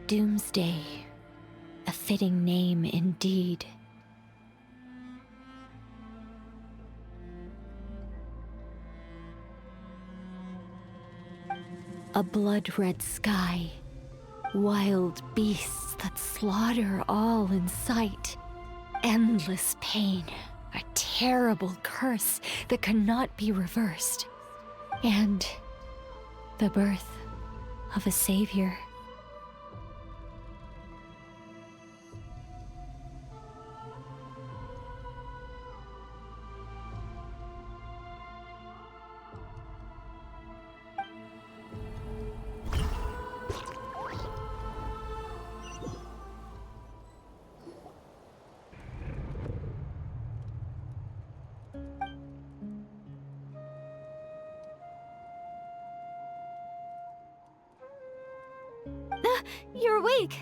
Doomsday. A fitting name indeed. A blood-red sky. Wild beasts that slaughter all in sight. Endless pain. A terrible curse that cannot be reversed. And the birth of a savior. You're awake.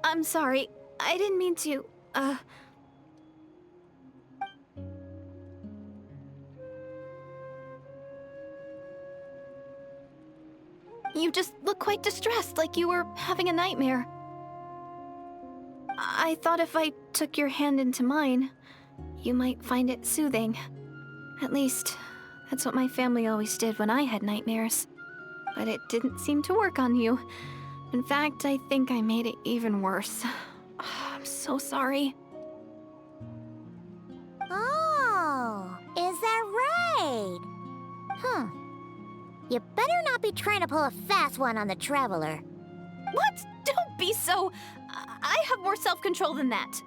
I'm sorry. I didn't mean to, You just look quite distressed, like you were having a nightmare. I thought if I took your hand into mine, you might find it soothing. At least, that's what my family always did when I had nightmares. But it didn't seem to work on you. In fact, I think I made it even worse. I'm so sorry. Oh, is that right? You better not be trying to pull a fast one on the Traveler. What? Don't be so... I have more self-control than that.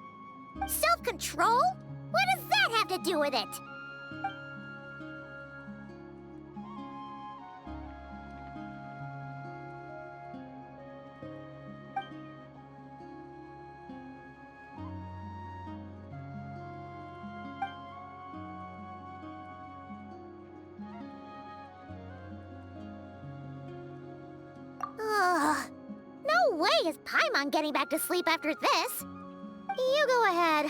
Self-control? What does that have to do with it? Ugh. No way is Paimon getting back to sleep after this. You go ahead.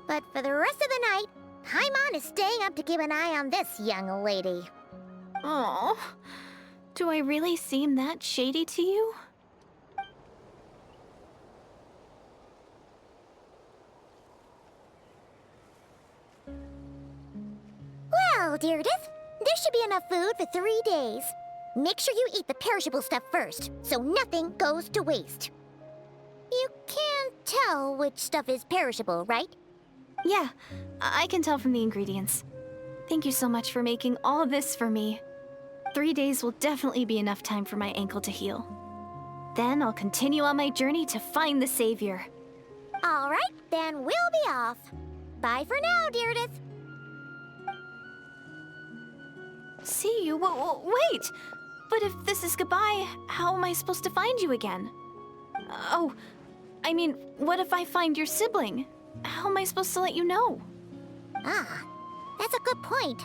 But for the rest of the night, Paimon is staying up to keep an eye on this young lady. Oh, do I really seem that shady to you? Well, Direidyth, there should be enough food for 3 days. Make sure you eat the perishable stuff first, so nothing goes to waste. You can't tell which stuff is perishable, right? Yeah, I can tell from the ingredients. Thank you so much for making all this for me. 3 days will definitely be enough time for my ankle to heal. Then I'll continue on my journey to find the Savior. All right, then we'll be off. Bye for now, Direidyth. See you? Wait! But if this is goodbye, how am I supposed to find you again? Oh, I mean, what if I find your sibling? How am I supposed to let you know? Ah, that's a good point.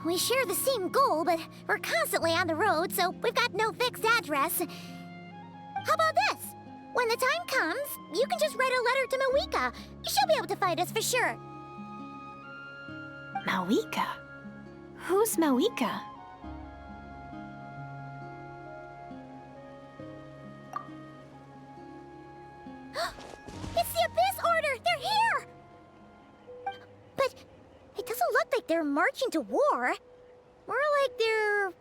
We share the same goal, but we're constantly on the road, so we've got no fixed address. How about this? When the time comes, you can just write a letter to Mawika. She'll be able to find us for sure. Mawika? Who's Mawika? It's the Abyss Order! They're here! But it doesn't look like they're marching to war. More like they're...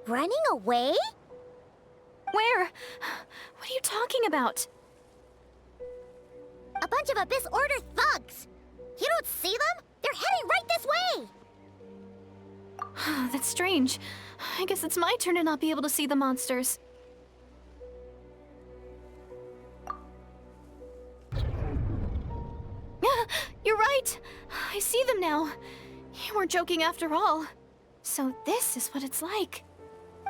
running away? Where? What are you talking about? A bunch of Abyss Order thugs! You don't see them? They're heading right this way! That's strange. I guess it's my turn to not be able to see the monsters. You're right! I see them now. You weren't joking after all. So this is what it's like.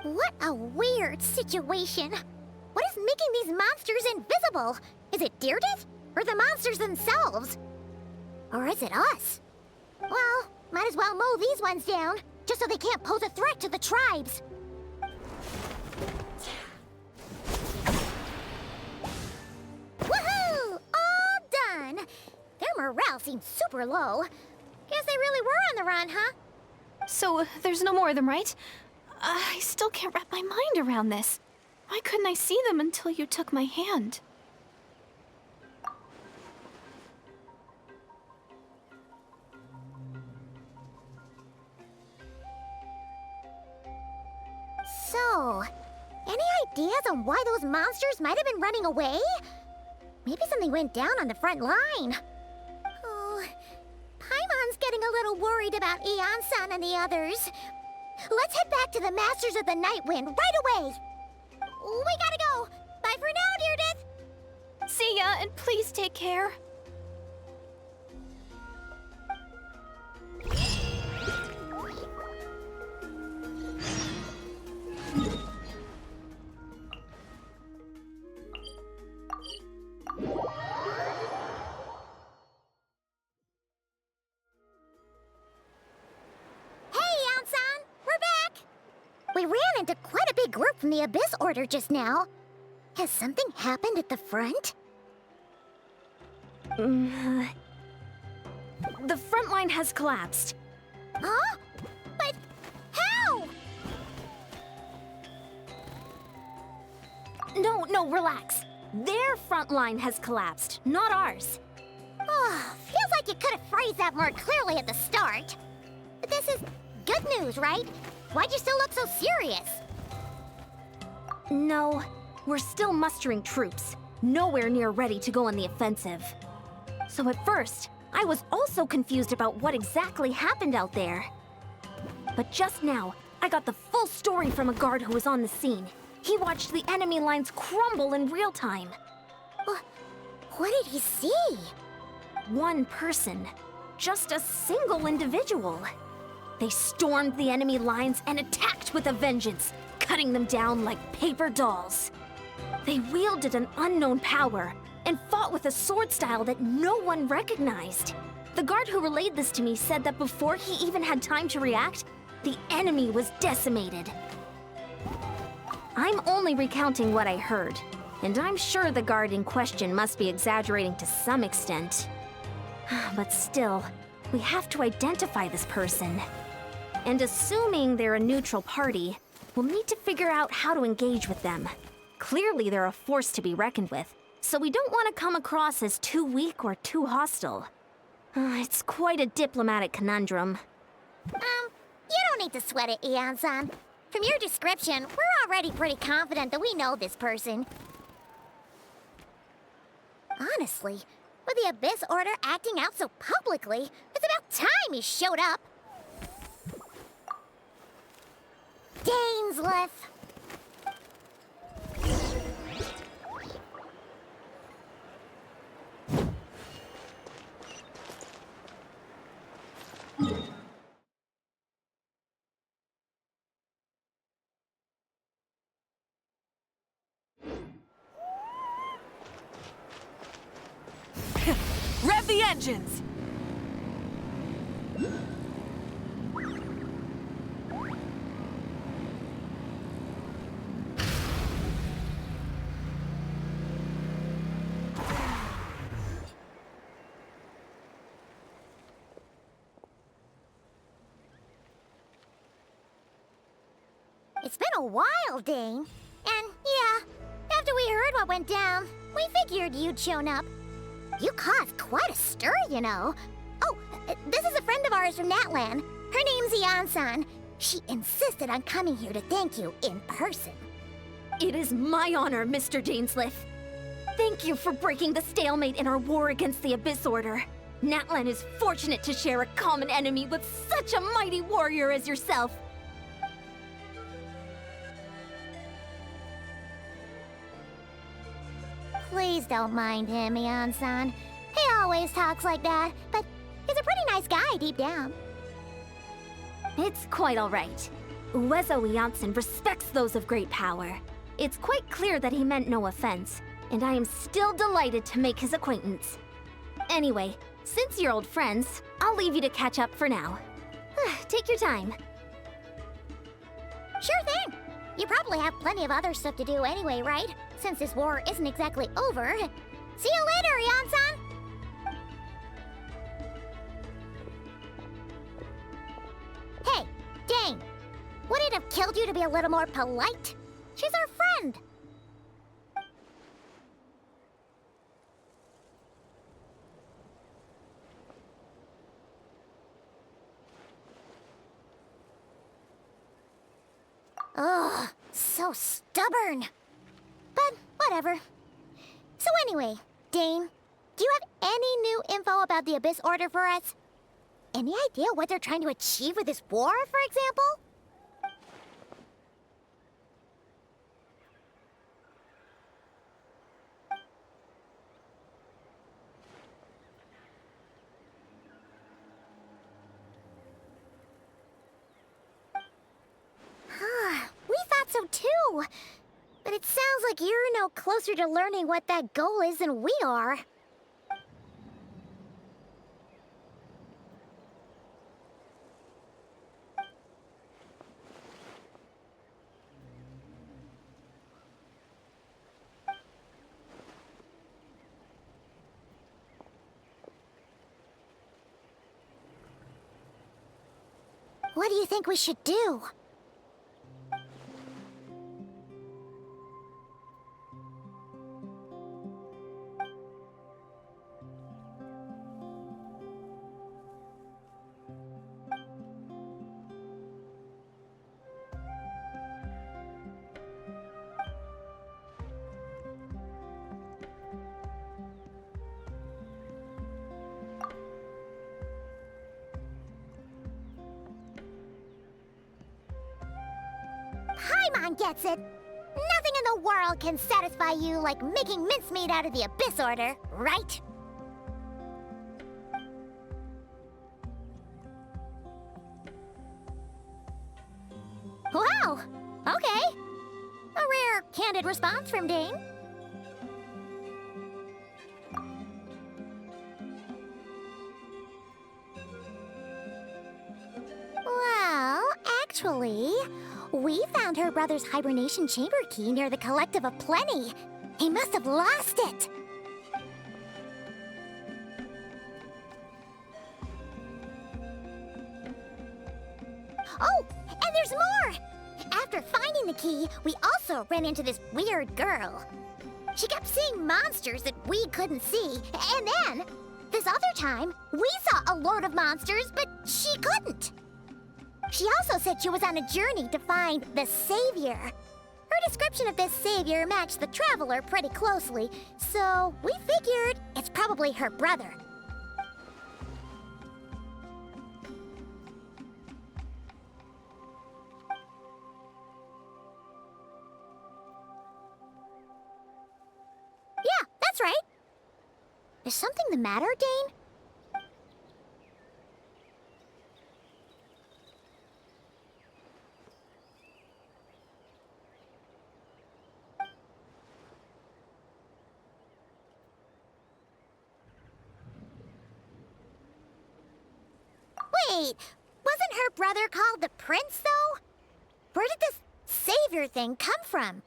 What a weird situation. What is making these monsters invisible? Is it Direidyth? Or the monsters themselves? Or is it us? Well, might as well mow these ones down, just so they can't pose a threat to the tribes. Woohoo! All done! Their morale seems super low. Guess they really were on the run, huh? So there's no more of them, right? I still can't wrap my mind around this. Why couldn't I see them until you took my hand? So, any ideas on why those monsters might have been running away? Maybe something went down on the front line. Oh, Paimon's getting a little worried about Eon-san and the others. Let's head back to the Masters of the Night Wind right away. We gotta go. Bye for now, Direidyth. See ya, and please take care. We ran into quite a big group from the Abyss Order just now. Has something happened at the front? The front line has collapsed. Huh? But how? No, relax. Their front line has collapsed, not ours. Oh, feels like you could have phrased that more clearly at the start. But this is good news, right? Why'd you still look so serious? No, we're still mustering troops, nowhere near ready to go on the offensive. So at first, I was also confused about what exactly happened out there. But just now, I got the full story from a guard who was on the scene. He watched the enemy lines crumble in real time. What did he see? One person. Just a single individual. They stormed the enemy lines and attacked with a vengeance, cutting them down like paper dolls. They wielded an unknown power and fought with a sword style that no one recognized. The guard who relayed this to me said that before he even had time to react, the enemy was decimated. I'm only recounting what I heard, and I'm sure the guard in question must be exaggerating to some extent. But still, we have to identify this person. And assuming they're a neutral party, we'll need to figure out how to engage with them. Clearly they're a force to be reckoned with, so we don't want to come across as too weak or too hostile. It's quite a diplomatic conundrum. You don't need to sweat it, Eon-san. From your description, we're already pretty confident that we know this person. Honestly, with the Abyss Order acting out so publicly, it's about time he showed up. Gainsleif! Rev the engines! It's been a while, Dane. And yeah, after we heard what went down, we figured you'd shown up. You caused quite a stir, you know. Oh, this is a friend of ours from Natlan. Her name's Eon-san. She insisted on coming here to thank you in person. It is my honor, Mr. Gainsleif. Thank you for breaking the stalemate in our war against the Abyss Order. Natlan is fortunate to share a common enemy with such a mighty warrior as yourself. Please don't mind him, Eon-san. He always talks like that, but he's a pretty nice guy deep down. It's quite all right. Uezo Janssen respects those of great power. It's quite clear that he meant no offense, and I am still delighted to make his acquaintance. Anyway, since you're old friends, I'll leave you to catch up for now. Take your time. Sure thing. You probably have plenty of other stuff to do anyway, right? Since this war isn't exactly over. See you later, Eon-san! Hey, Dane! Would it have killed you to be a little more polite? She's our friend! Ugh, so stubborn. But whatever. So anyway, Dane, do you have any new info about the Abyss Order for us? Any idea what they're trying to achieve with this war, for example? We thought so too. But it sounds like you're no closer to learning what that goal is than we are. What do you think we should do? Paimon gets it. Nothing in the world can satisfy you like making mincemeat out of the Abyss Order, right? Wow! Okay. A rare, candid response from Dane. Well, actually, we found her brother's hibernation chamber key near the Collective of Plenty. He must have lost it. Oh, and there's more! After finding the key, we also ran into this weird girl. She kept seeing monsters that we couldn't see, and then, this other time, we saw a load of monsters, but she couldn't. She also said she was on a journey to find the Savior. Her description of this Savior matched the Traveler pretty closely, so we figured it's probably her brother. Yeah, that's right. Is something the matter, Dane? Wait, wasn't her brother called the Prince, though? Where did this Savior thing come from?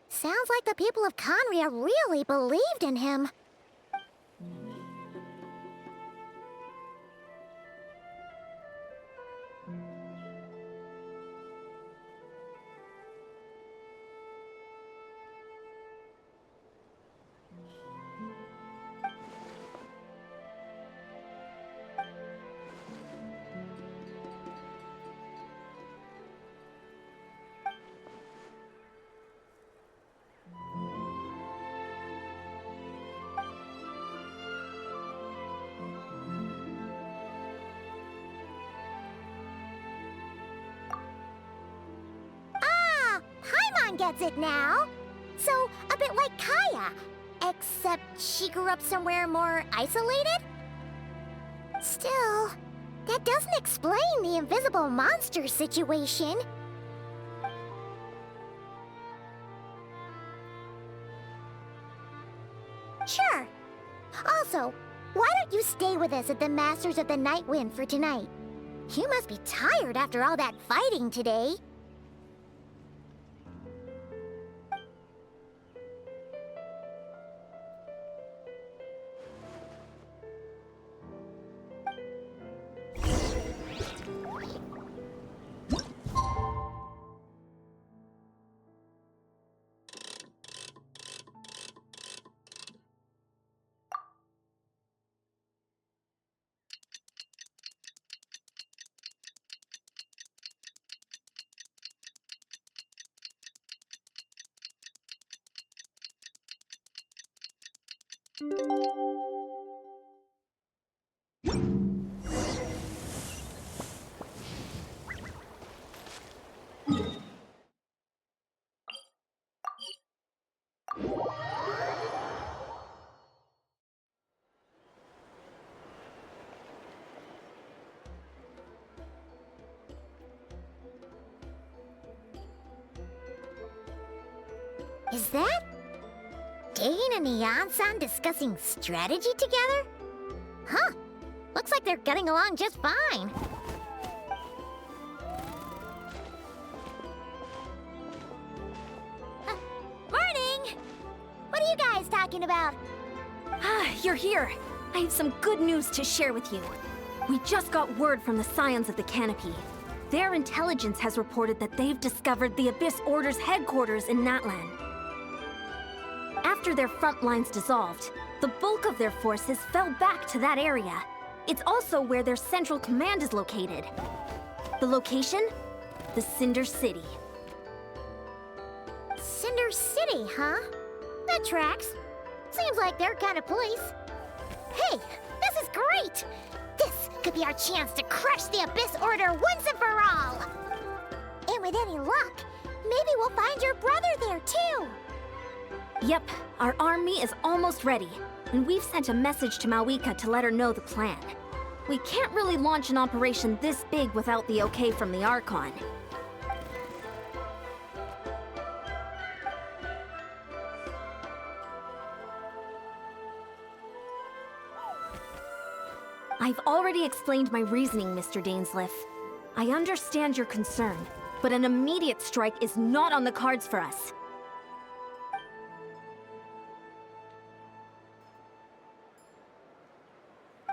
Sounds like the people of Khaenriah really believed in him. Gets it now. So, a bit like Kaya, except she grew up somewhere more isolated? Still, that doesn't explain the invisible monster situation. Sure. Also, why don't you stay with us at the Masters of the Night Wind for tonight? You must be tired after all that fighting today. Is that Dane and Neon-san discussing strategy together? Huh. Looks like they're getting along just fine. Morning! What are you guys talking about? Ah, you're here. I have some good news to share with you. We just got word from the Scions of the Canopy. Their intelligence has reported that they've discovered the Abyss Order's headquarters in Natlan. After their front lines dissolved, the bulk of their forces fell back to that area. It's also where their central command is located. The location? The Cinder City. Cinder City, huh? That tracks. Seems like their kind of place. Hey, this is great! This could be our chance to crush the Abyss Order once and for all! And with any luck, maybe we'll find your brother there too! Yep, our army is almost ready, and we've sent a message to Mawika to let her know the plan. We can't really launch an operation this big without the okay from the Archon. I've already explained my reasoning, Mr. Dainsleif. I understand your concern, but an immediate strike is not on the cards for us.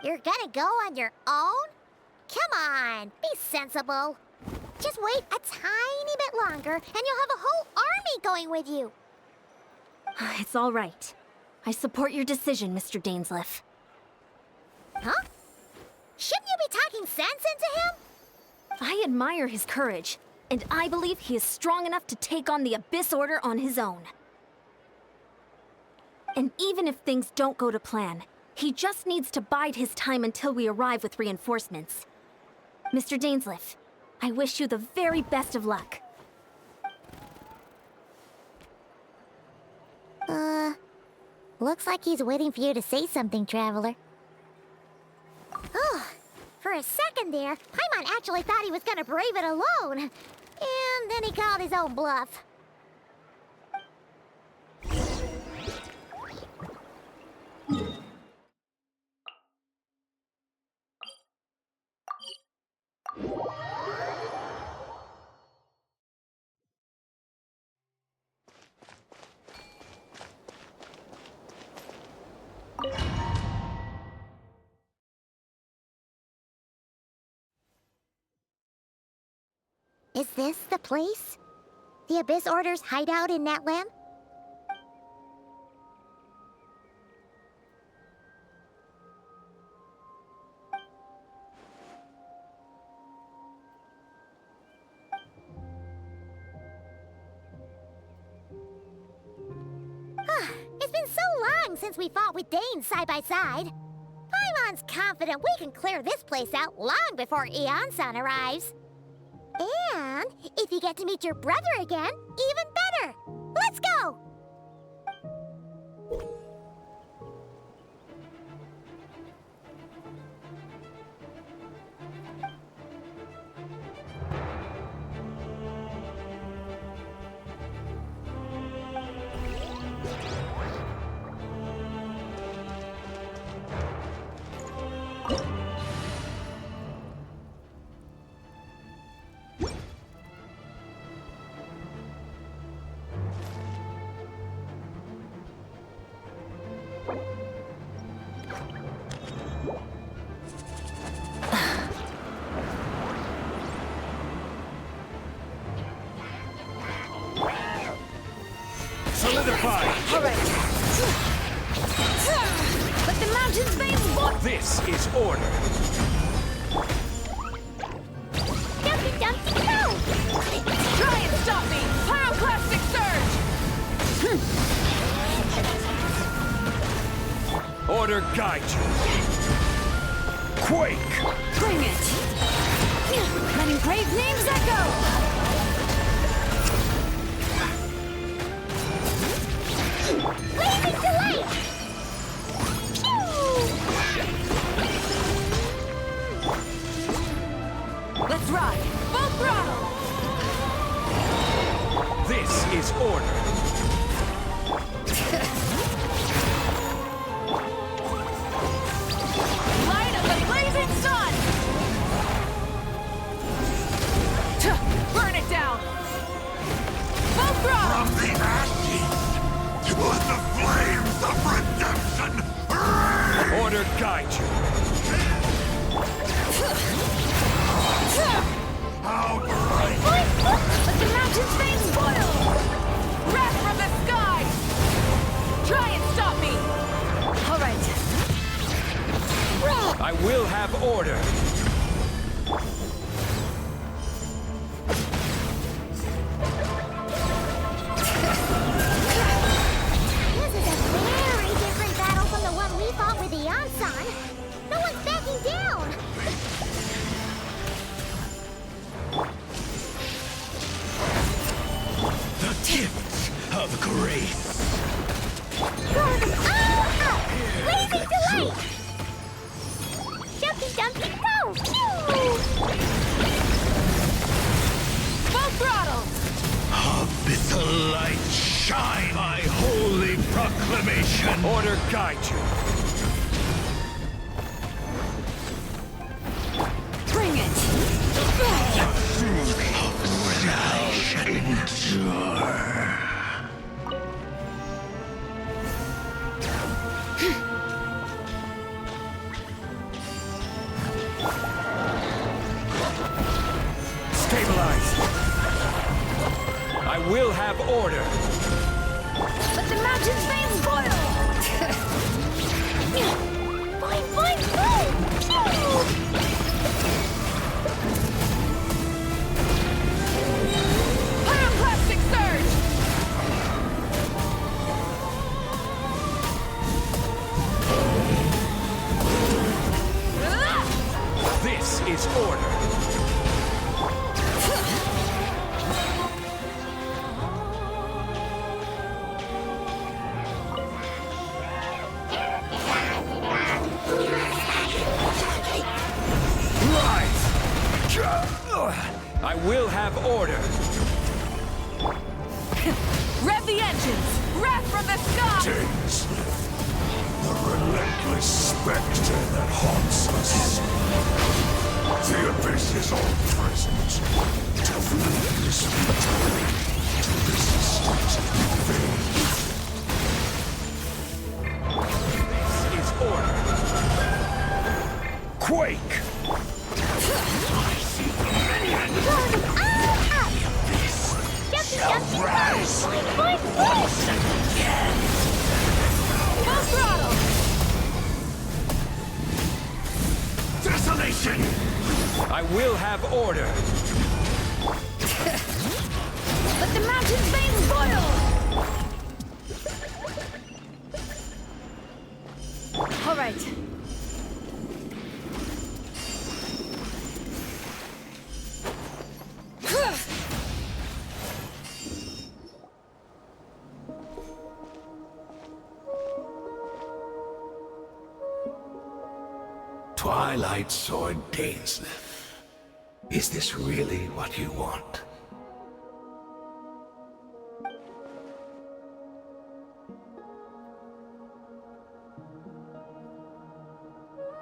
You're gonna go on your own? Come on, be sensible. Just wait a tiny bit longer and you'll have a whole army going with you. It's all right. I support your decision, Mr. Dainsleif. Huh? Shouldn't you be talking sense into him? I admire his courage, and I believe he is strong enough to take on the Abyss Order on his own. And even if things don't go to plan, he just needs to bide his time until we arrive with reinforcements. Mr. Dainsleif, I wish you the very best of luck. Looks like he's waiting for you to say something, Traveler. Oh, for a second there, Paimon actually thought he was gonna brave it alone. And then he called his own bluff. Is this the place? The Abyss Order's hideout in Natlan? It's been so long since we fought with Dane side by side. Paimon's confident we can clear this place out long before Eon-san arrives. And if you get to meet your brother again, even better! Let's go! Solidify! All right. Let the mountain's veins block. This is order. Dumpy, dumpy, go! Try and stop me. Pyroclastic surge. Order guide you. Quake! Bring it. Letting brave names echo. Blazing delight! Let's ride. Full throttle. This is order. Light of the blazing sun. Burn it down. Full throttle. From the ashes to the flames of redemption This is a very different battle from the one we fought with the Archon. No one's backing down. The gifts of grace. Blazing delight! Jumpy, jumpy, go! Phew! Full throttle! Abyssal light, shine my holy proclamation. Order guide you. Bring it! Endure. Stabilize. I will have order. Let the mountain's veins boil! Boing, boing, boing! Pyroclastic surge! This is order. Rise! I will have order. Rev the engines! Wrath from the sky! Genshin, the relentless specter that haunts us. The abyss is all present. To flee this mutate, to resist it in vain. This is order. Quake! I see the minion. Jumpy, jumpy, Rise boing, boing, boing! once again. Full throttle! Desolation! I will have order. Let the mountain's veins boil! All right. Twilight Sword Direidyth. Is this really what you want?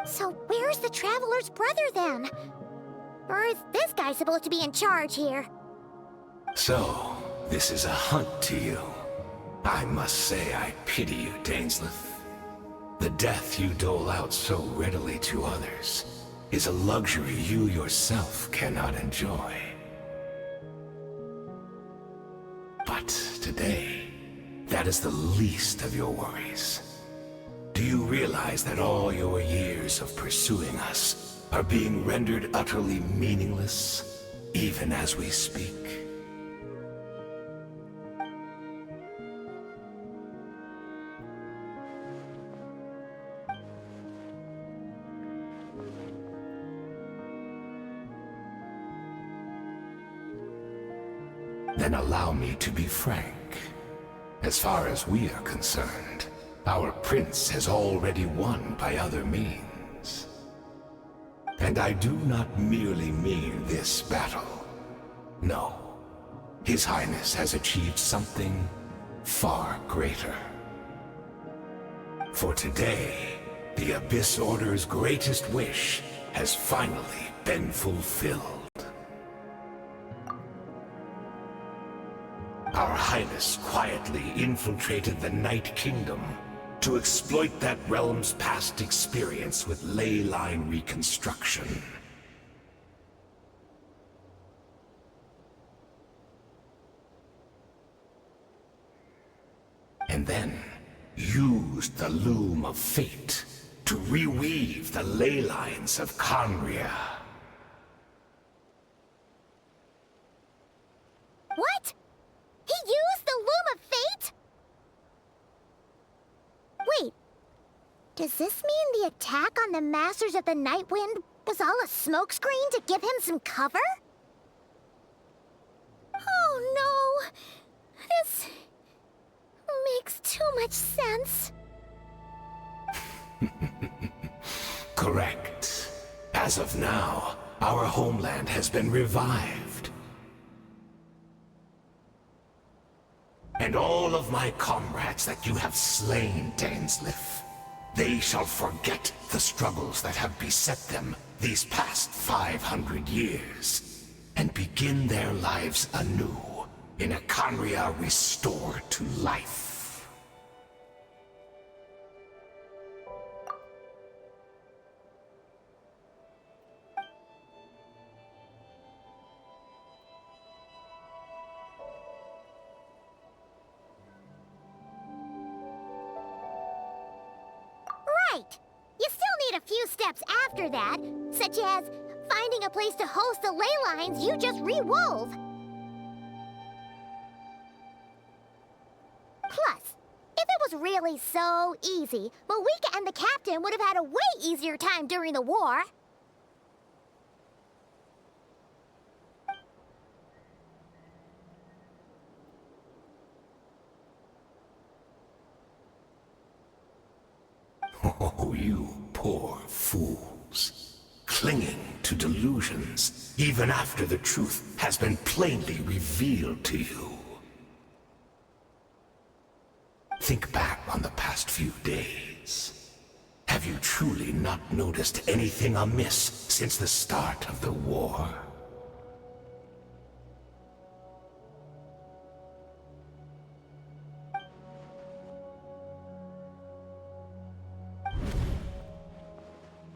So where's the Traveler's brother then? Or is this guy supposed to be in charge here? So, this is a hunt to you. I must say I pity you, Direidyth. The death you dole out so readily to others is a luxury you yourself cannot enjoy. But today, that is the least of your worries. Do you realize that all your years of pursuing us are being rendered utterly meaningless, even as we speak? Then allow me to be frank. As far as we are concerned, our prince has already won by other means. And I do not merely mean this battle. No. His Highness has achieved something far greater. For today, the Abyss Order's greatest wish has finally been fulfilled. Our Highness quietly infiltrated the Night Kingdom to exploit that realm's past experience with ley line reconstruction. And then used the loom of fate to reweave the ley lines of Khaenriah. What? He used the Loom of Fate? Wait. Does this mean the attack on the Masters of the Night Wind was all a smokescreen to give him some cover? Oh no! This makes too much sense. Correct. As of now, our homeland has been revived. And all of my comrades that you have slain, Dainsleif, they shall forget the struggles that have beset them these past 500 years, and begin their lives anew in a Khaenriah restored to life. Right. You still need a few steps after that, such as finding a place to host the ley lines you just rewove. Plus, if it was really so easy, Moika and the captain would have had a way easier time during the war. Oh, you poor fools. Clinging to delusions, even after the truth has been plainly revealed to you. Think back on the past few days. Have you truly not noticed anything amiss since the start of the war?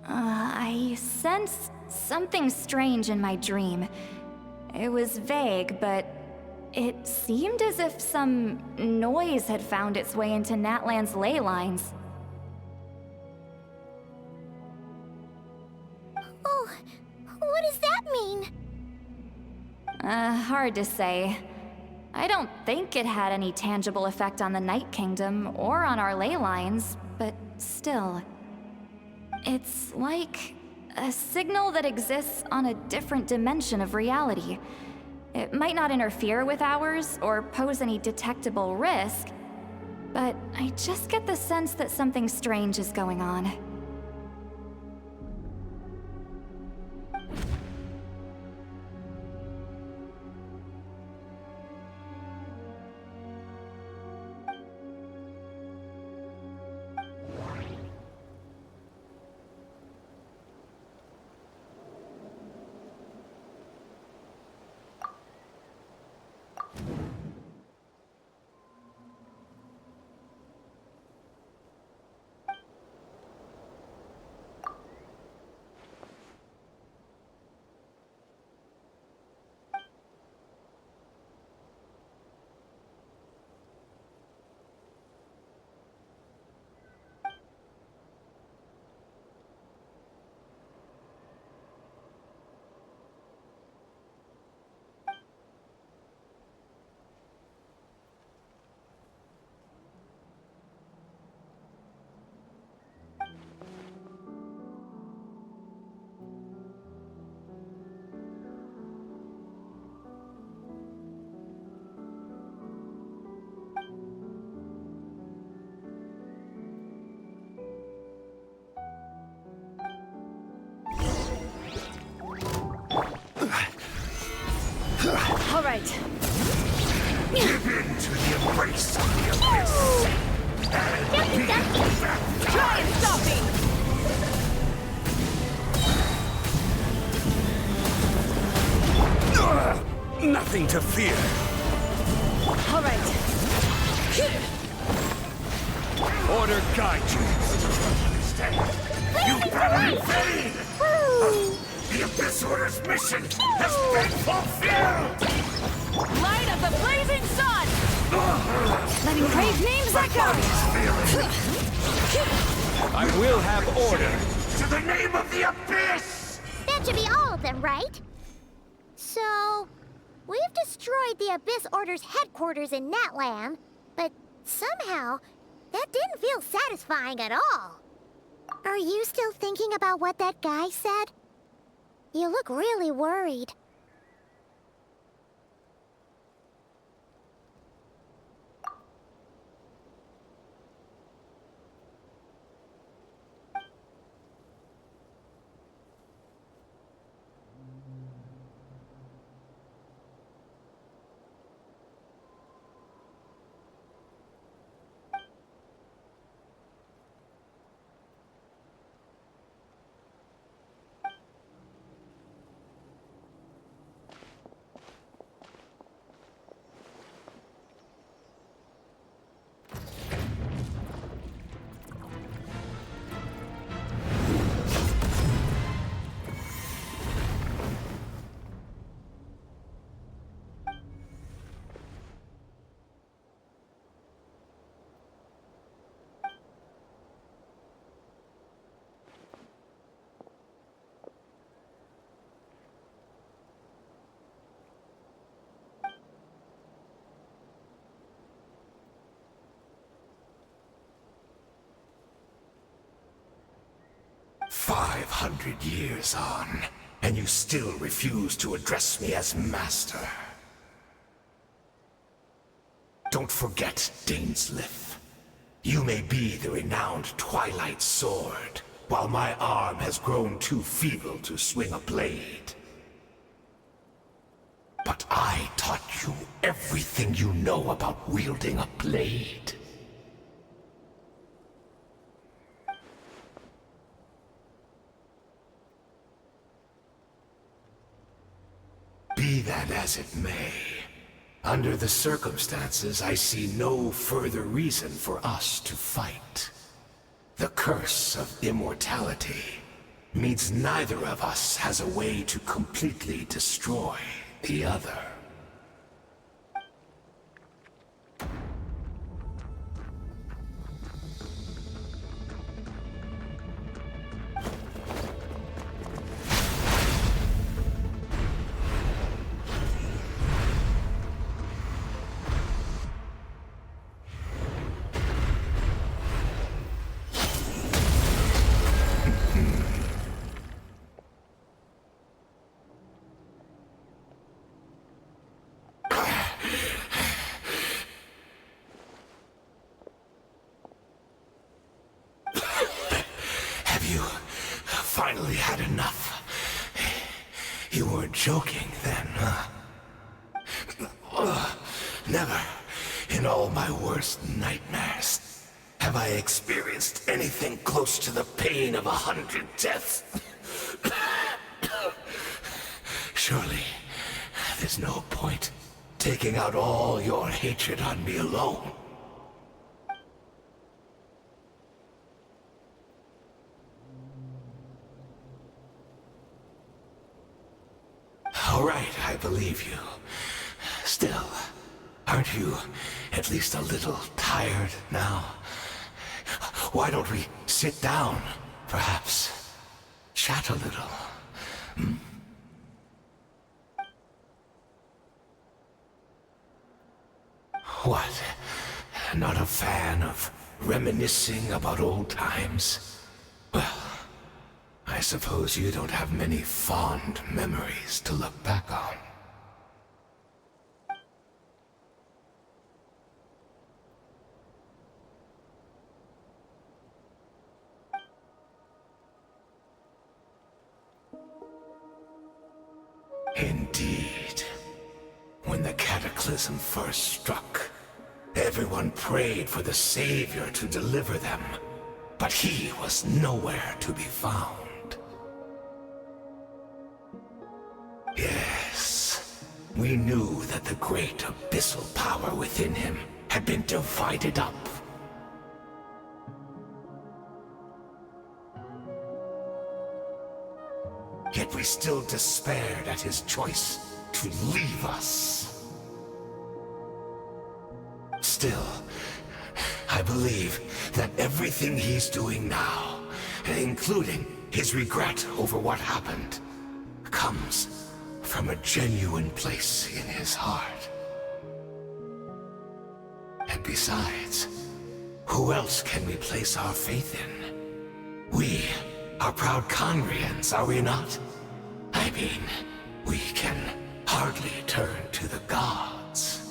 I sensed something strange in my dream. It was vague, but it seemed as if some noise had found its way into Natlan's ley lines. Oh, what does that mean? Hard to say. I don't think it had any tangible effect on the Night Kingdom or on our ley lines, but still. It's like a signal that exists on a different dimension of reality. It might not interfere with ours or pose any detectable risk, but I just get the sense that something strange is going on. All right. Give in to the embrace of the abyss! Try and stop me! Nothing to fear! All right. Order guide you! You battle in vain! The Abyss Order's mission has been fulfilled! Light of the blazing sun! Letting brave names echo! I will have order. To the name of the Abyss! That should be all of them, right? So, we've destroyed the Abyss Order's headquarters in Natlan, but somehow, that didn't feel satisfying at all. Are you still thinking about what that guy said? You look really worried. "500 years on, and you still refuse to address me as master. Don't forget, Dainsleif. You may be the renowned Twilight Sword, while my arm has grown too feeble to swing a blade. But I taught you everything you know about wielding a blade. Be that as it may, under the circumstances, I see no further reason for us to fight. The curse of immortality means neither of us has a way to completely destroy the other. Finally had enough. You weren't joking then, huh? Never, in all my worst nightmares, have I experienced anything close to the pain of 100 deaths. Surely, there's no point taking out all your hatred on me alone. All right, I believe you. Still, aren't you at least a little tired now? Why don't we sit down, perhaps? Chat a little. What? Not a fan of reminiscing about old times? Well, I suppose you don't have many fond memories to look back on. Indeed. When the cataclysm first struck, everyone prayed for the Savior to deliver them, but he was nowhere to be found. Yes, we knew that the great abyssal power within him had been divided up. Yet we still despaired at his choice to leave us. Still, I believe that everything he's doing now, including his regret over what happened, comes from a genuine place in his heart. And besides, who else can we place our faith in? We are proud Khaenrians, are we not? I mean, we can hardly turn to the gods.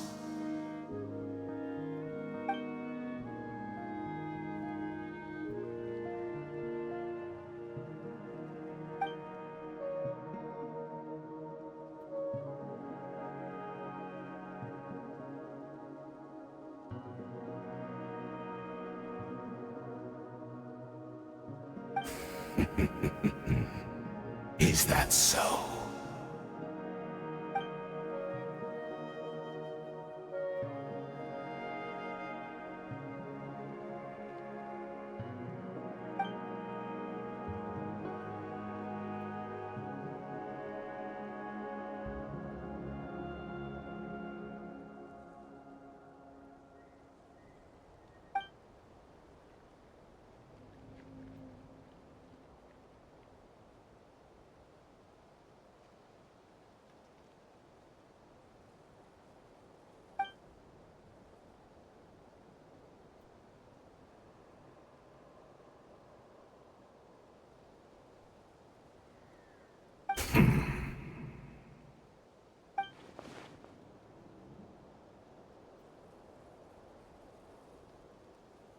Is that so?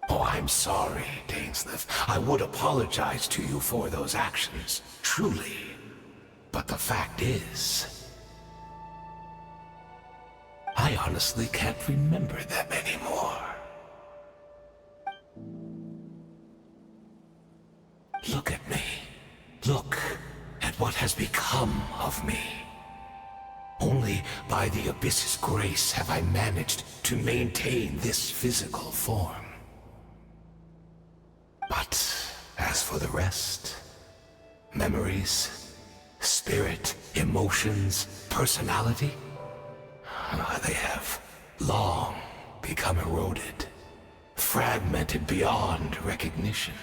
Oh, I'm sorry, Direidyth. I would apologize to you for those actions, truly. But the fact is, I honestly can't remember them anymore. Look at me. Look at what has become of me. Only by the Abyss's grace have I managed to maintain this physical form. But as for the rest, memories, spirit, emotions, personality, they have long become eroded, fragmented beyond recognition.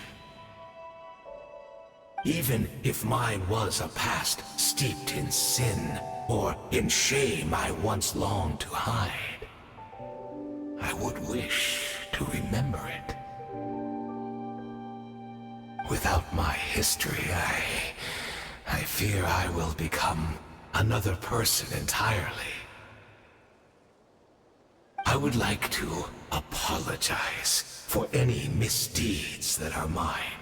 Even if mine was a past steeped in sin or in shame I once longed to hide, I would wish to remember it. Without my history, I fear I will become another person entirely. I would like to apologize for any misdeeds that are mine.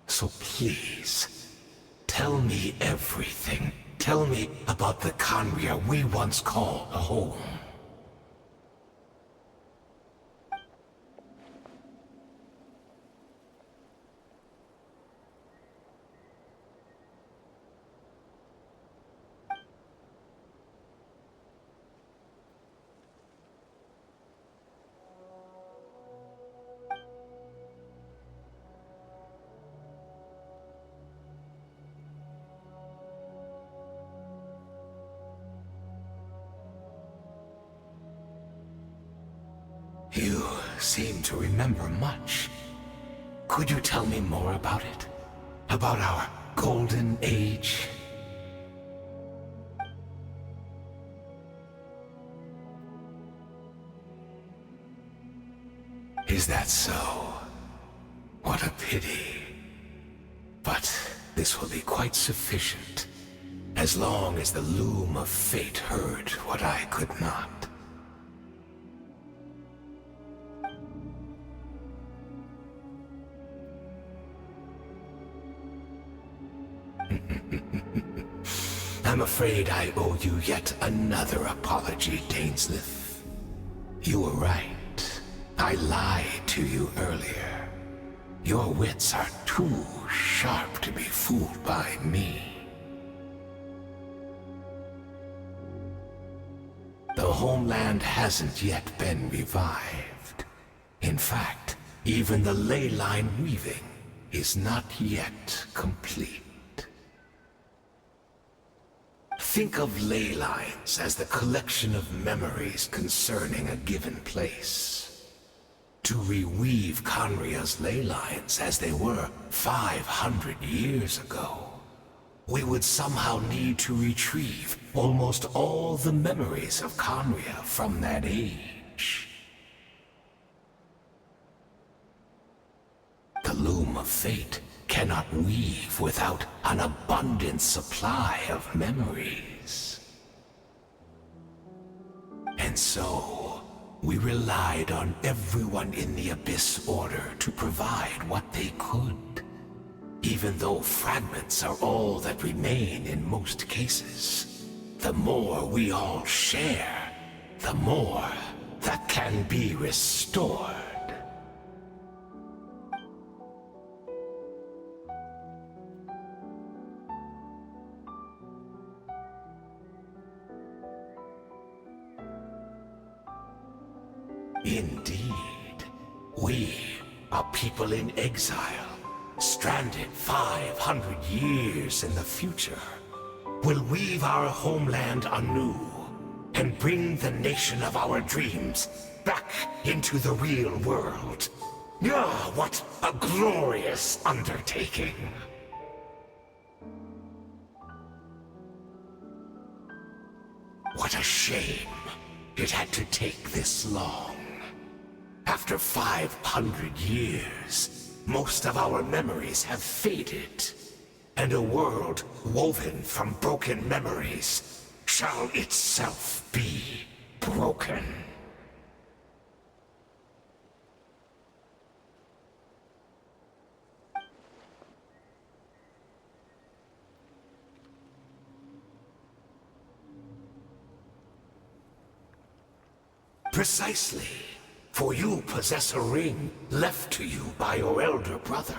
So please, tell me everything. Tell me about the Khaenriah we once called home. You seem to remember much. Could you tell me more about it? About our golden age? Is that so? What a pity. But this will be quite sufficient, as long as the loom of fate heard what I could not. I'm afraid I owe you yet another apology, Direidyth. You were right. I lied to you earlier. Your wits are too sharp to be fooled by me. The homeland hasn't yet been revived. In fact, even the ley line weaving is not yet complete. Think of ley lines as the collection of memories concerning a given place. To reweave Khaenriah's ley lines as they were 500 years ago, we would somehow need to retrieve almost all the memories of Khaenriah from that age. The loom of fate cannot weave without an abundant supply of memories. And so, we relied on everyone in the Abyss Order to provide what they could. Even though fragments are all that remain in most cases, the more we all share, the more that can be restored. Indeed, we are people in exile, stranded 500 years in the future, will weave our homeland anew and bring the nation of our dreams back into the real world. Ah, what a glorious undertaking! What a shame it had to take this long. After 500 years, most of our memories have faded, and a world woven from broken memories shall itself be broken. Precisely. For you possess a ring left to you by your elder brother,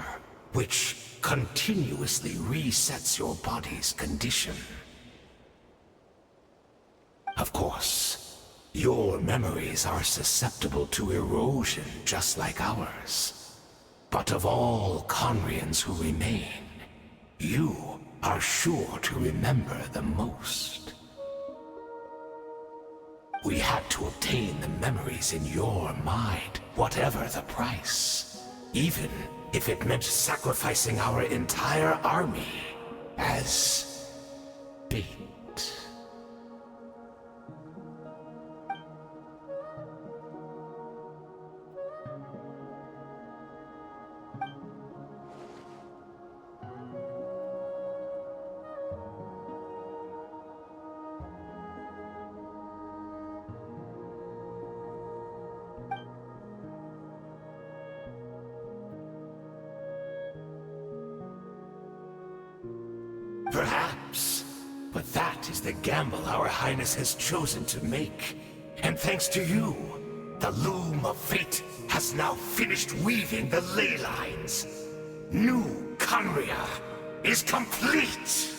which continuously resets your body's condition. Of course, your memories are susceptible to erosion just like ours. But of all Khaenrians who remain, you are sure to remember the most. We had to obtain the memories in your mind, whatever the price. Even if it meant sacrificing our entire army as bait. Perhaps, but that is the gamble our Highness has chosen to make. And thanks to you, the loom of fate has now finished weaving the ley lines. New Khaenriah is complete!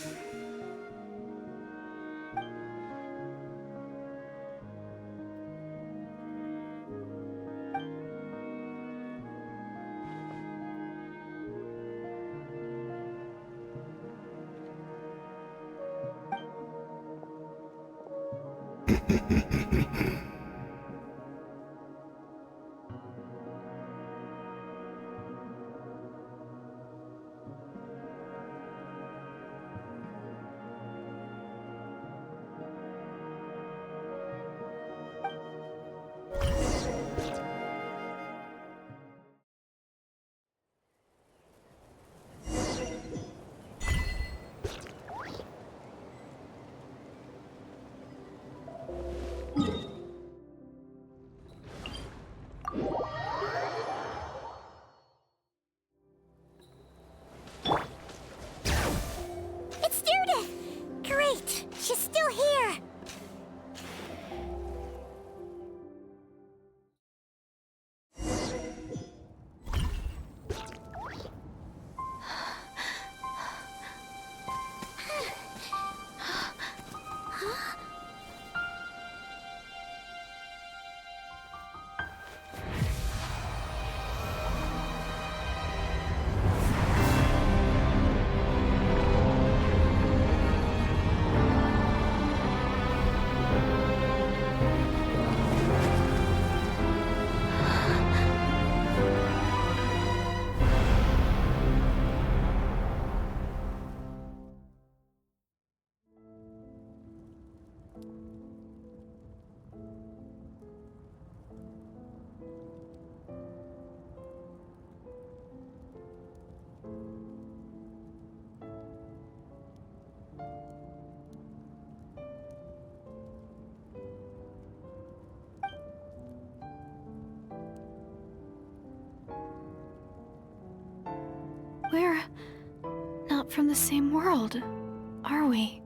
We're not from the same world, are we?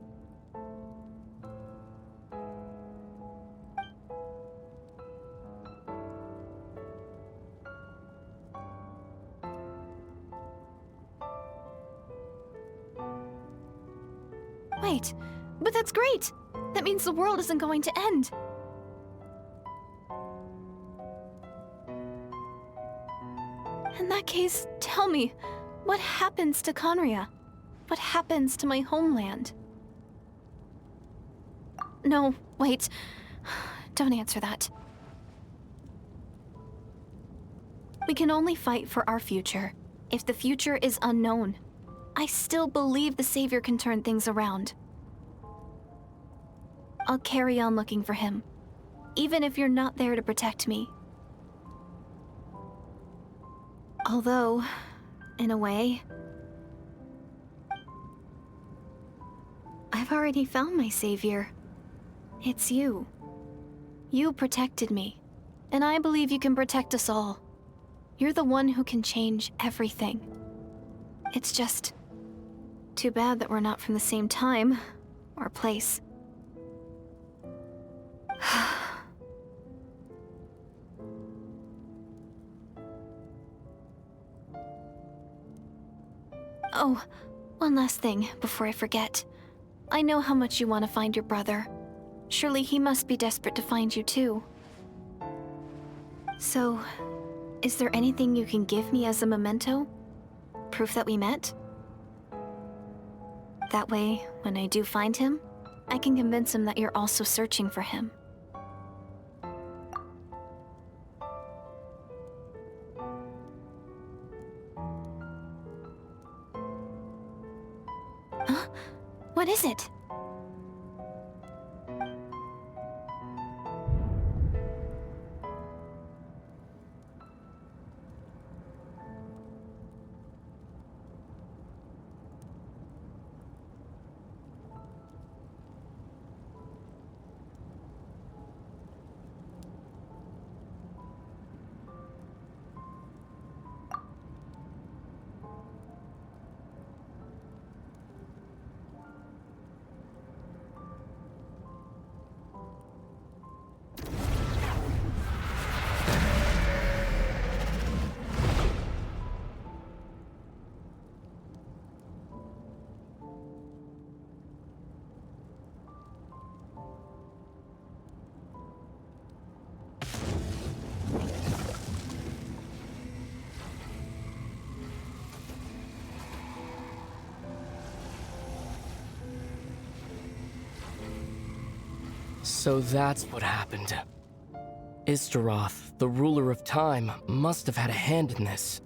Wait, but that's great! That means the world isn't going to end. In that case, tell me, what happens to Khaenriah? What happens to my homeland? No, wait. Don't answer that. We can only fight for our future. If the future is unknown, I still believe the Savior can turn things around. I'll carry on looking for him, even if you're not there to protect me. Although, in a way, I've already found my savior. It's you. You protected me, and I believe you can protect us all. You're the one who can change everything. It's just too bad that we're not from the same time or place. Oh, one last thing before I forget. I know how much you want to find your brother. Surely he must be desperate to find you too. So, is there anything you can give me as a memento? Proof that we met? That way, when I do find him, I can convince him that you're also searching for him. Huh? What is it? So that's what happened. Istaroth, the ruler of time, must have had a hand in this.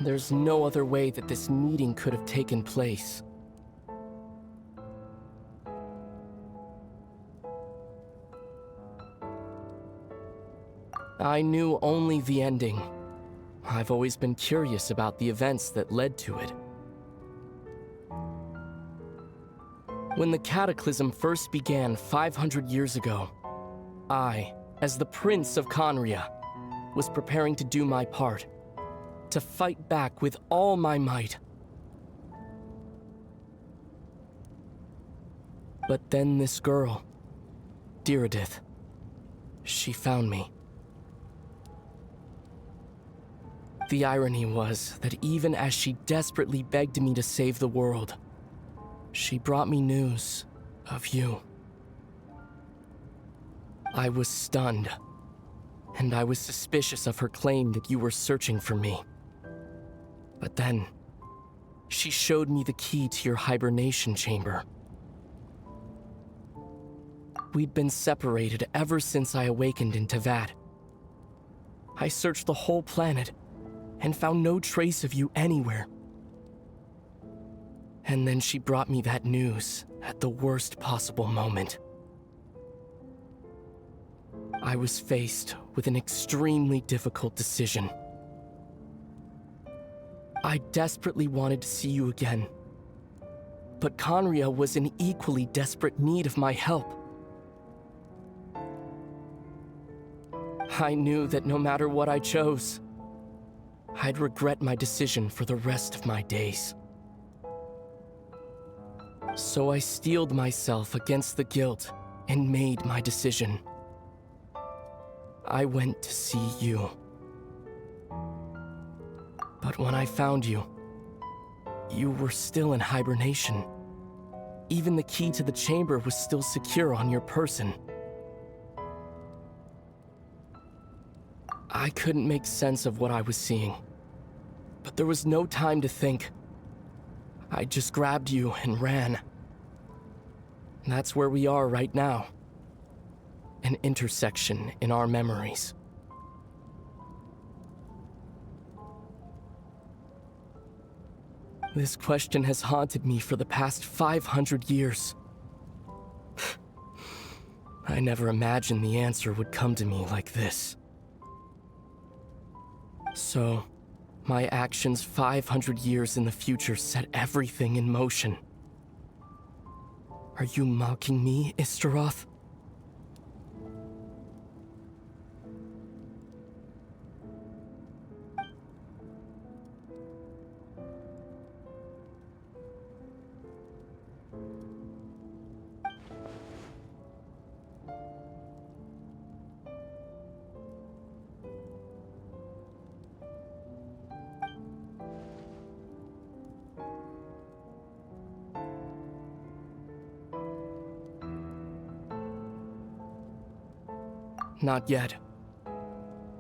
There's no other way that this meeting could have taken place. I knew only the ending. I've always been curious about the events that led to it. When the Cataclysm first began 500 years ago, I, as the Prince of Khaenriah, was preparing to do my part, to fight back with all my might. But then this girl, Direidyth, she found me. The irony was that even as she desperately begged me to save the world, she brought me news of you. I was stunned, and I was suspicious of her claim that you were searching for me. But then, she showed me the key to your hibernation chamber. We'd been separated ever since I awakened in Teyvat. I searched the whole planet, and found no trace of you anywhere. And then she brought me that news at the worst possible moment. I was faced with an extremely difficult decision. I desperately wanted to see you again, but Khaenriah was in equally desperate need of my help. I knew that no matter what I chose, I'd regret my decision for the rest of my days. So I steeled myself against the guilt and made my decision. I went to see you. But when I found you, you were still in hibernation. Even the key to the chamber was still secure on your person. I couldn't make sense of what I was seeing, but there was no time to think. I just grabbed you and ran. That's where we are right now. An intersection in our memories. This question has haunted me for the past 500 years. I never imagined the answer would come to me like this. So, my actions 500 years in the future set everything in motion. Are you mocking me, Istaroth? Not yet.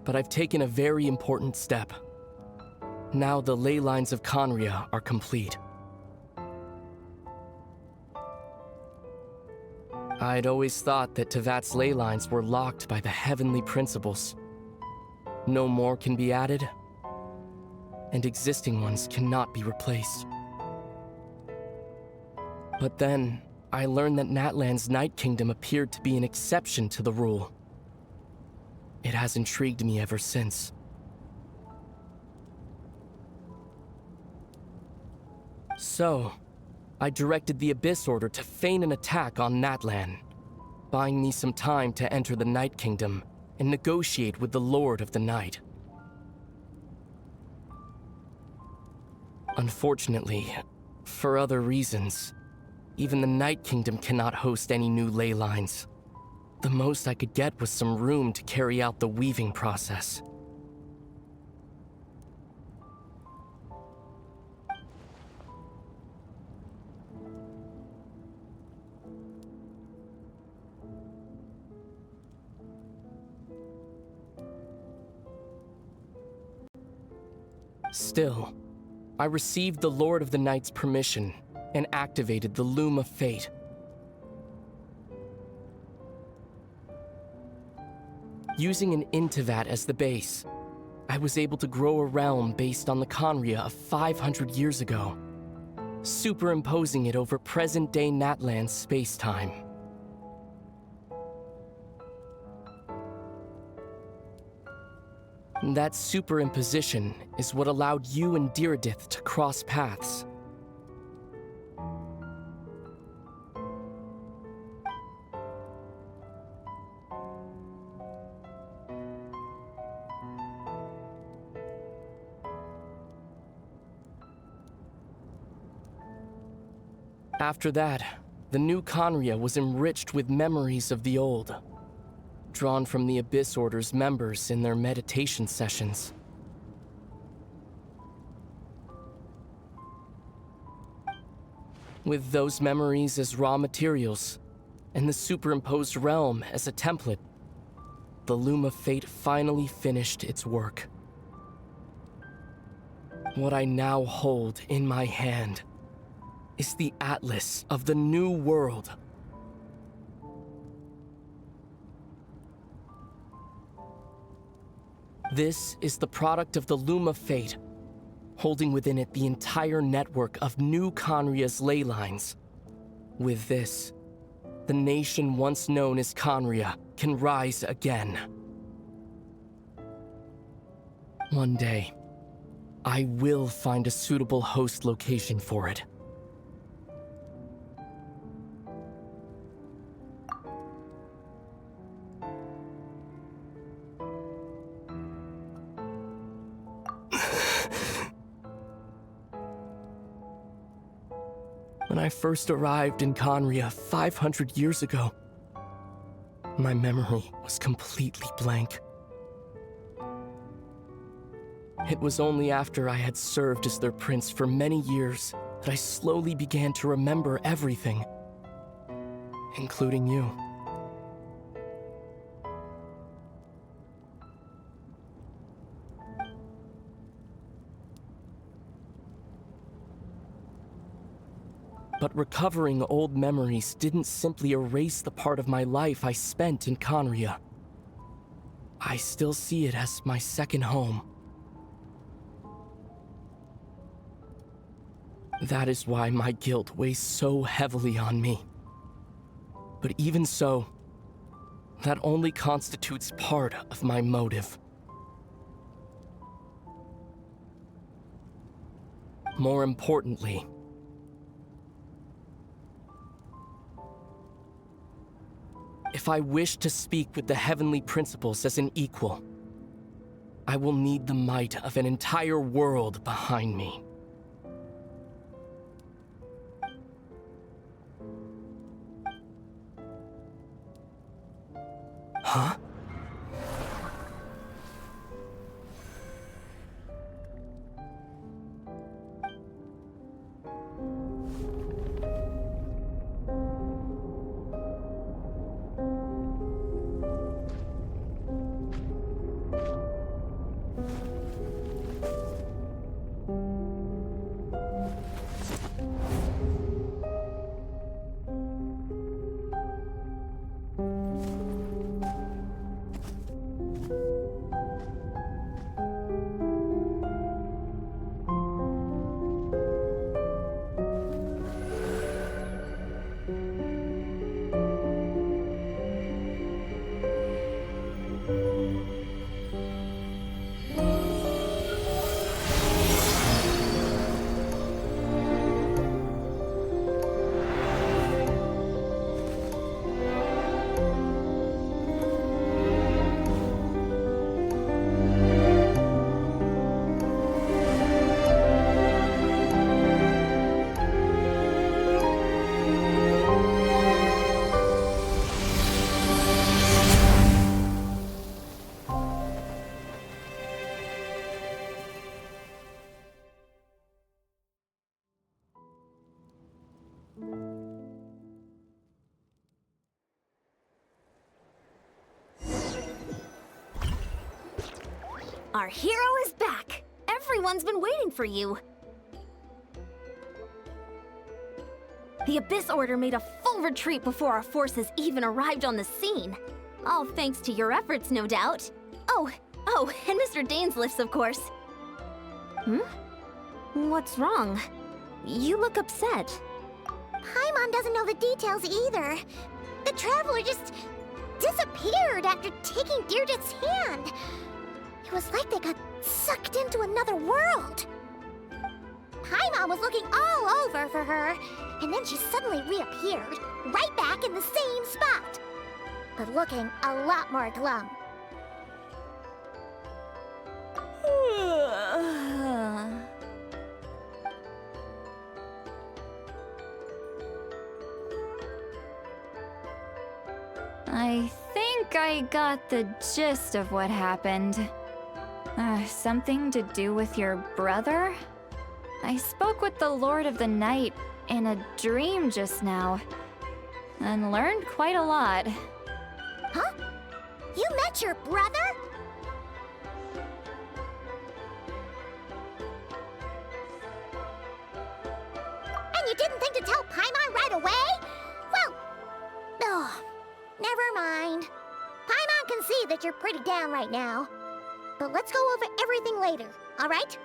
But I've taken a very important step. Now the ley lines of Khaenriah are complete. I'd always thought that Tevat's ley lines were locked by the heavenly principles. No more can be added, and existing ones cannot be replaced. But then, I learned that Natlan's Night Kingdom appeared to be an exception to the rule. It has intrigued me ever since. So, I directed the Abyss Order to feign an attack on Natlan, buying me some time to enter the Night Kingdom and negotiate with the Lord of the Night. Unfortunately, for other reasons, even the Night Kingdom cannot host any new ley lines. The most I could get was some room to carry out the weaving process. Still, I received the Lord of the Night's permission and activated the Loom of Fate. Using an Intivat as the base, I was able to grow a realm based on the Khaenriah of 500 years ago, superimposing it over present-day Natlan's space-time. That superimposition is what allowed you and Direidyth to cross paths. After that, the new Khaenriah was enriched with memories of the old, drawn from the Abyss Order's members in their meditation sessions. With those memories as raw materials, and the superimposed realm as a template, the Loom of Fate finally finished its work. What I now hold in my hand is the Atlas of the New World. This is the product of the Loom of Fate, holding within it the entire network of new Khaenriah's ley lines. With this, the nation once known as Khaenriah can rise again. One day, I will find a suitable host location for it. when I first arrived in Khaenriah 500 years ago, my memory was completely blank. It was only after I had served as their prince for many years that I slowly began to remember everything, including you. But recovering old memories didn't simply erase the part of my life I spent in Khaenriah. I still see it as my second home. That is why my guilt weighs so heavily on me. But even so, that only constitutes part of my motive. More importantly, if I wish to speak with the heavenly principles as an equal, I will need the might of an entire world behind me. Huh? Our hero is back! Everyone's been waiting for you! The Abyss Order made a full retreat before our forces even arrived on the scene. All thanks to your efforts, no doubt. Oh, and Mr. Dainsliff's, of course. What's wrong? You look upset. Paimon doesn't know the details either. The Traveler just disappeared after taking Direidyth's hand. It was like they got sucked into another world. Paimon was looking all over for her, and then she suddenly reappeared, right back in the same spot, but looking a lot more glum. I think I got the gist of what happened. Something to do with your brother? I spoke with the Lord of the Night in a dream just now, and learned quite a lot. Huh? You met your brother? And you didn't think to tell Paimon right away? Well, never mind. Paimon can see that you're pretty down right now. But let's go over everything later, alright?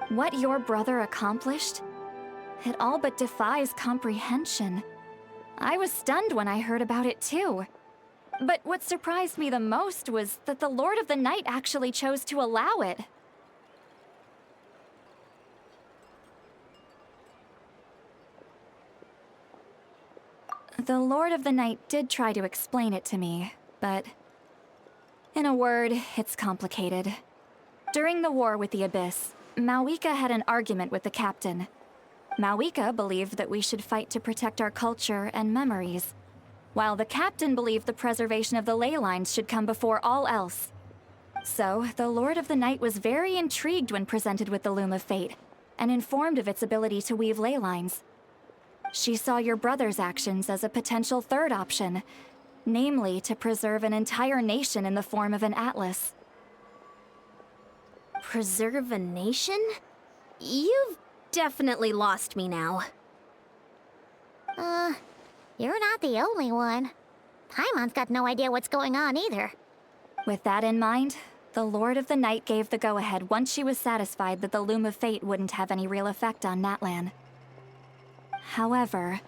What your brother accomplished? It all but defies comprehension. I was stunned when I heard about it too. But what surprised me the most was that the Lord of the Night actually chose to allow it. The Lord of the Night did try to explain it to me, but in a word, it's complicated. During the war with the Abyss, Malwika had an argument with the captain. Mawika believed that we should fight to protect our culture and memories, while the captain believed the preservation of the ley lines should come before all else. So, the Lord of the Night was very intrigued when presented with the Loom of Fate, and informed of its ability to weave ley lines. She saw your brother's actions as a potential third option, namely to preserve an entire nation in the form of an atlas. Preserve a nation? You've definitely lost me now. You're not the only one. Paimon's got no idea what's going on either. With that in mind, the Lord of the Night gave the go-ahead once she was satisfied that the Loom of Fate wouldn't have any real effect on Natlan. However,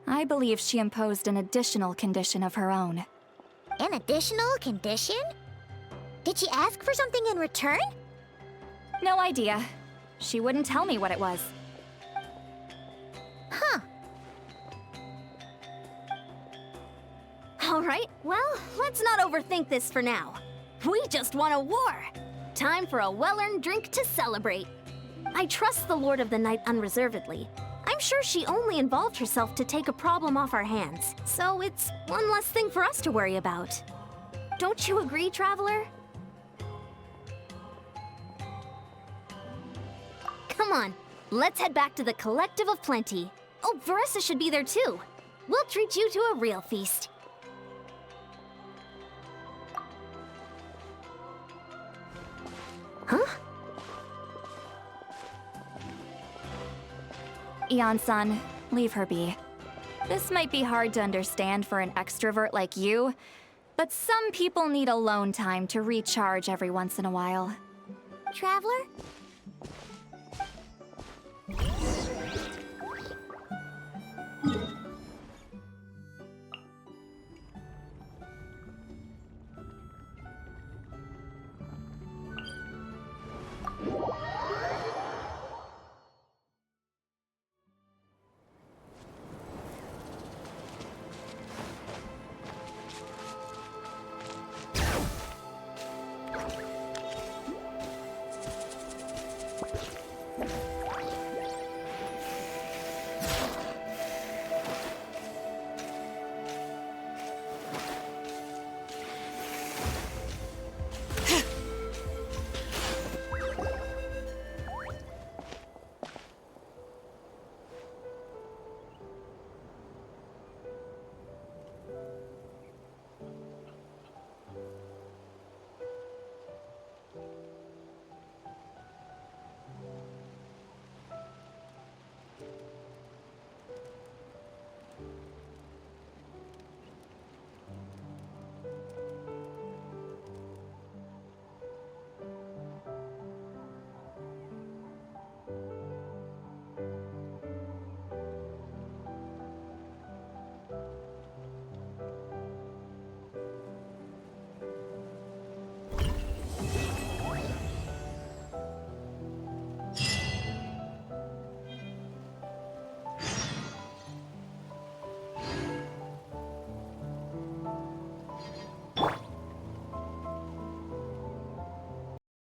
I believe she imposed an additional condition of her own. An additional condition? Did she ask for something in return? No idea. She wouldn't tell me what it was. Huh. All right, well, let's not overthink this for now. We just won a war. Time for a well-earned drink to celebrate. I trust the Lord of the Night unreservedly. I'm sure she only involved herself to take a problem off our hands, so it's one less thing for us to worry about. Don't you agree, Traveler? Come on, let's head back to the Collective of Plenty. Oh, Veressa should be there too. We'll treat you to a real feast. Huh? Eon-san, leave her be. This might be hard to understand for an extrovert like you, but some people need alone time to recharge every once in a while. Traveler?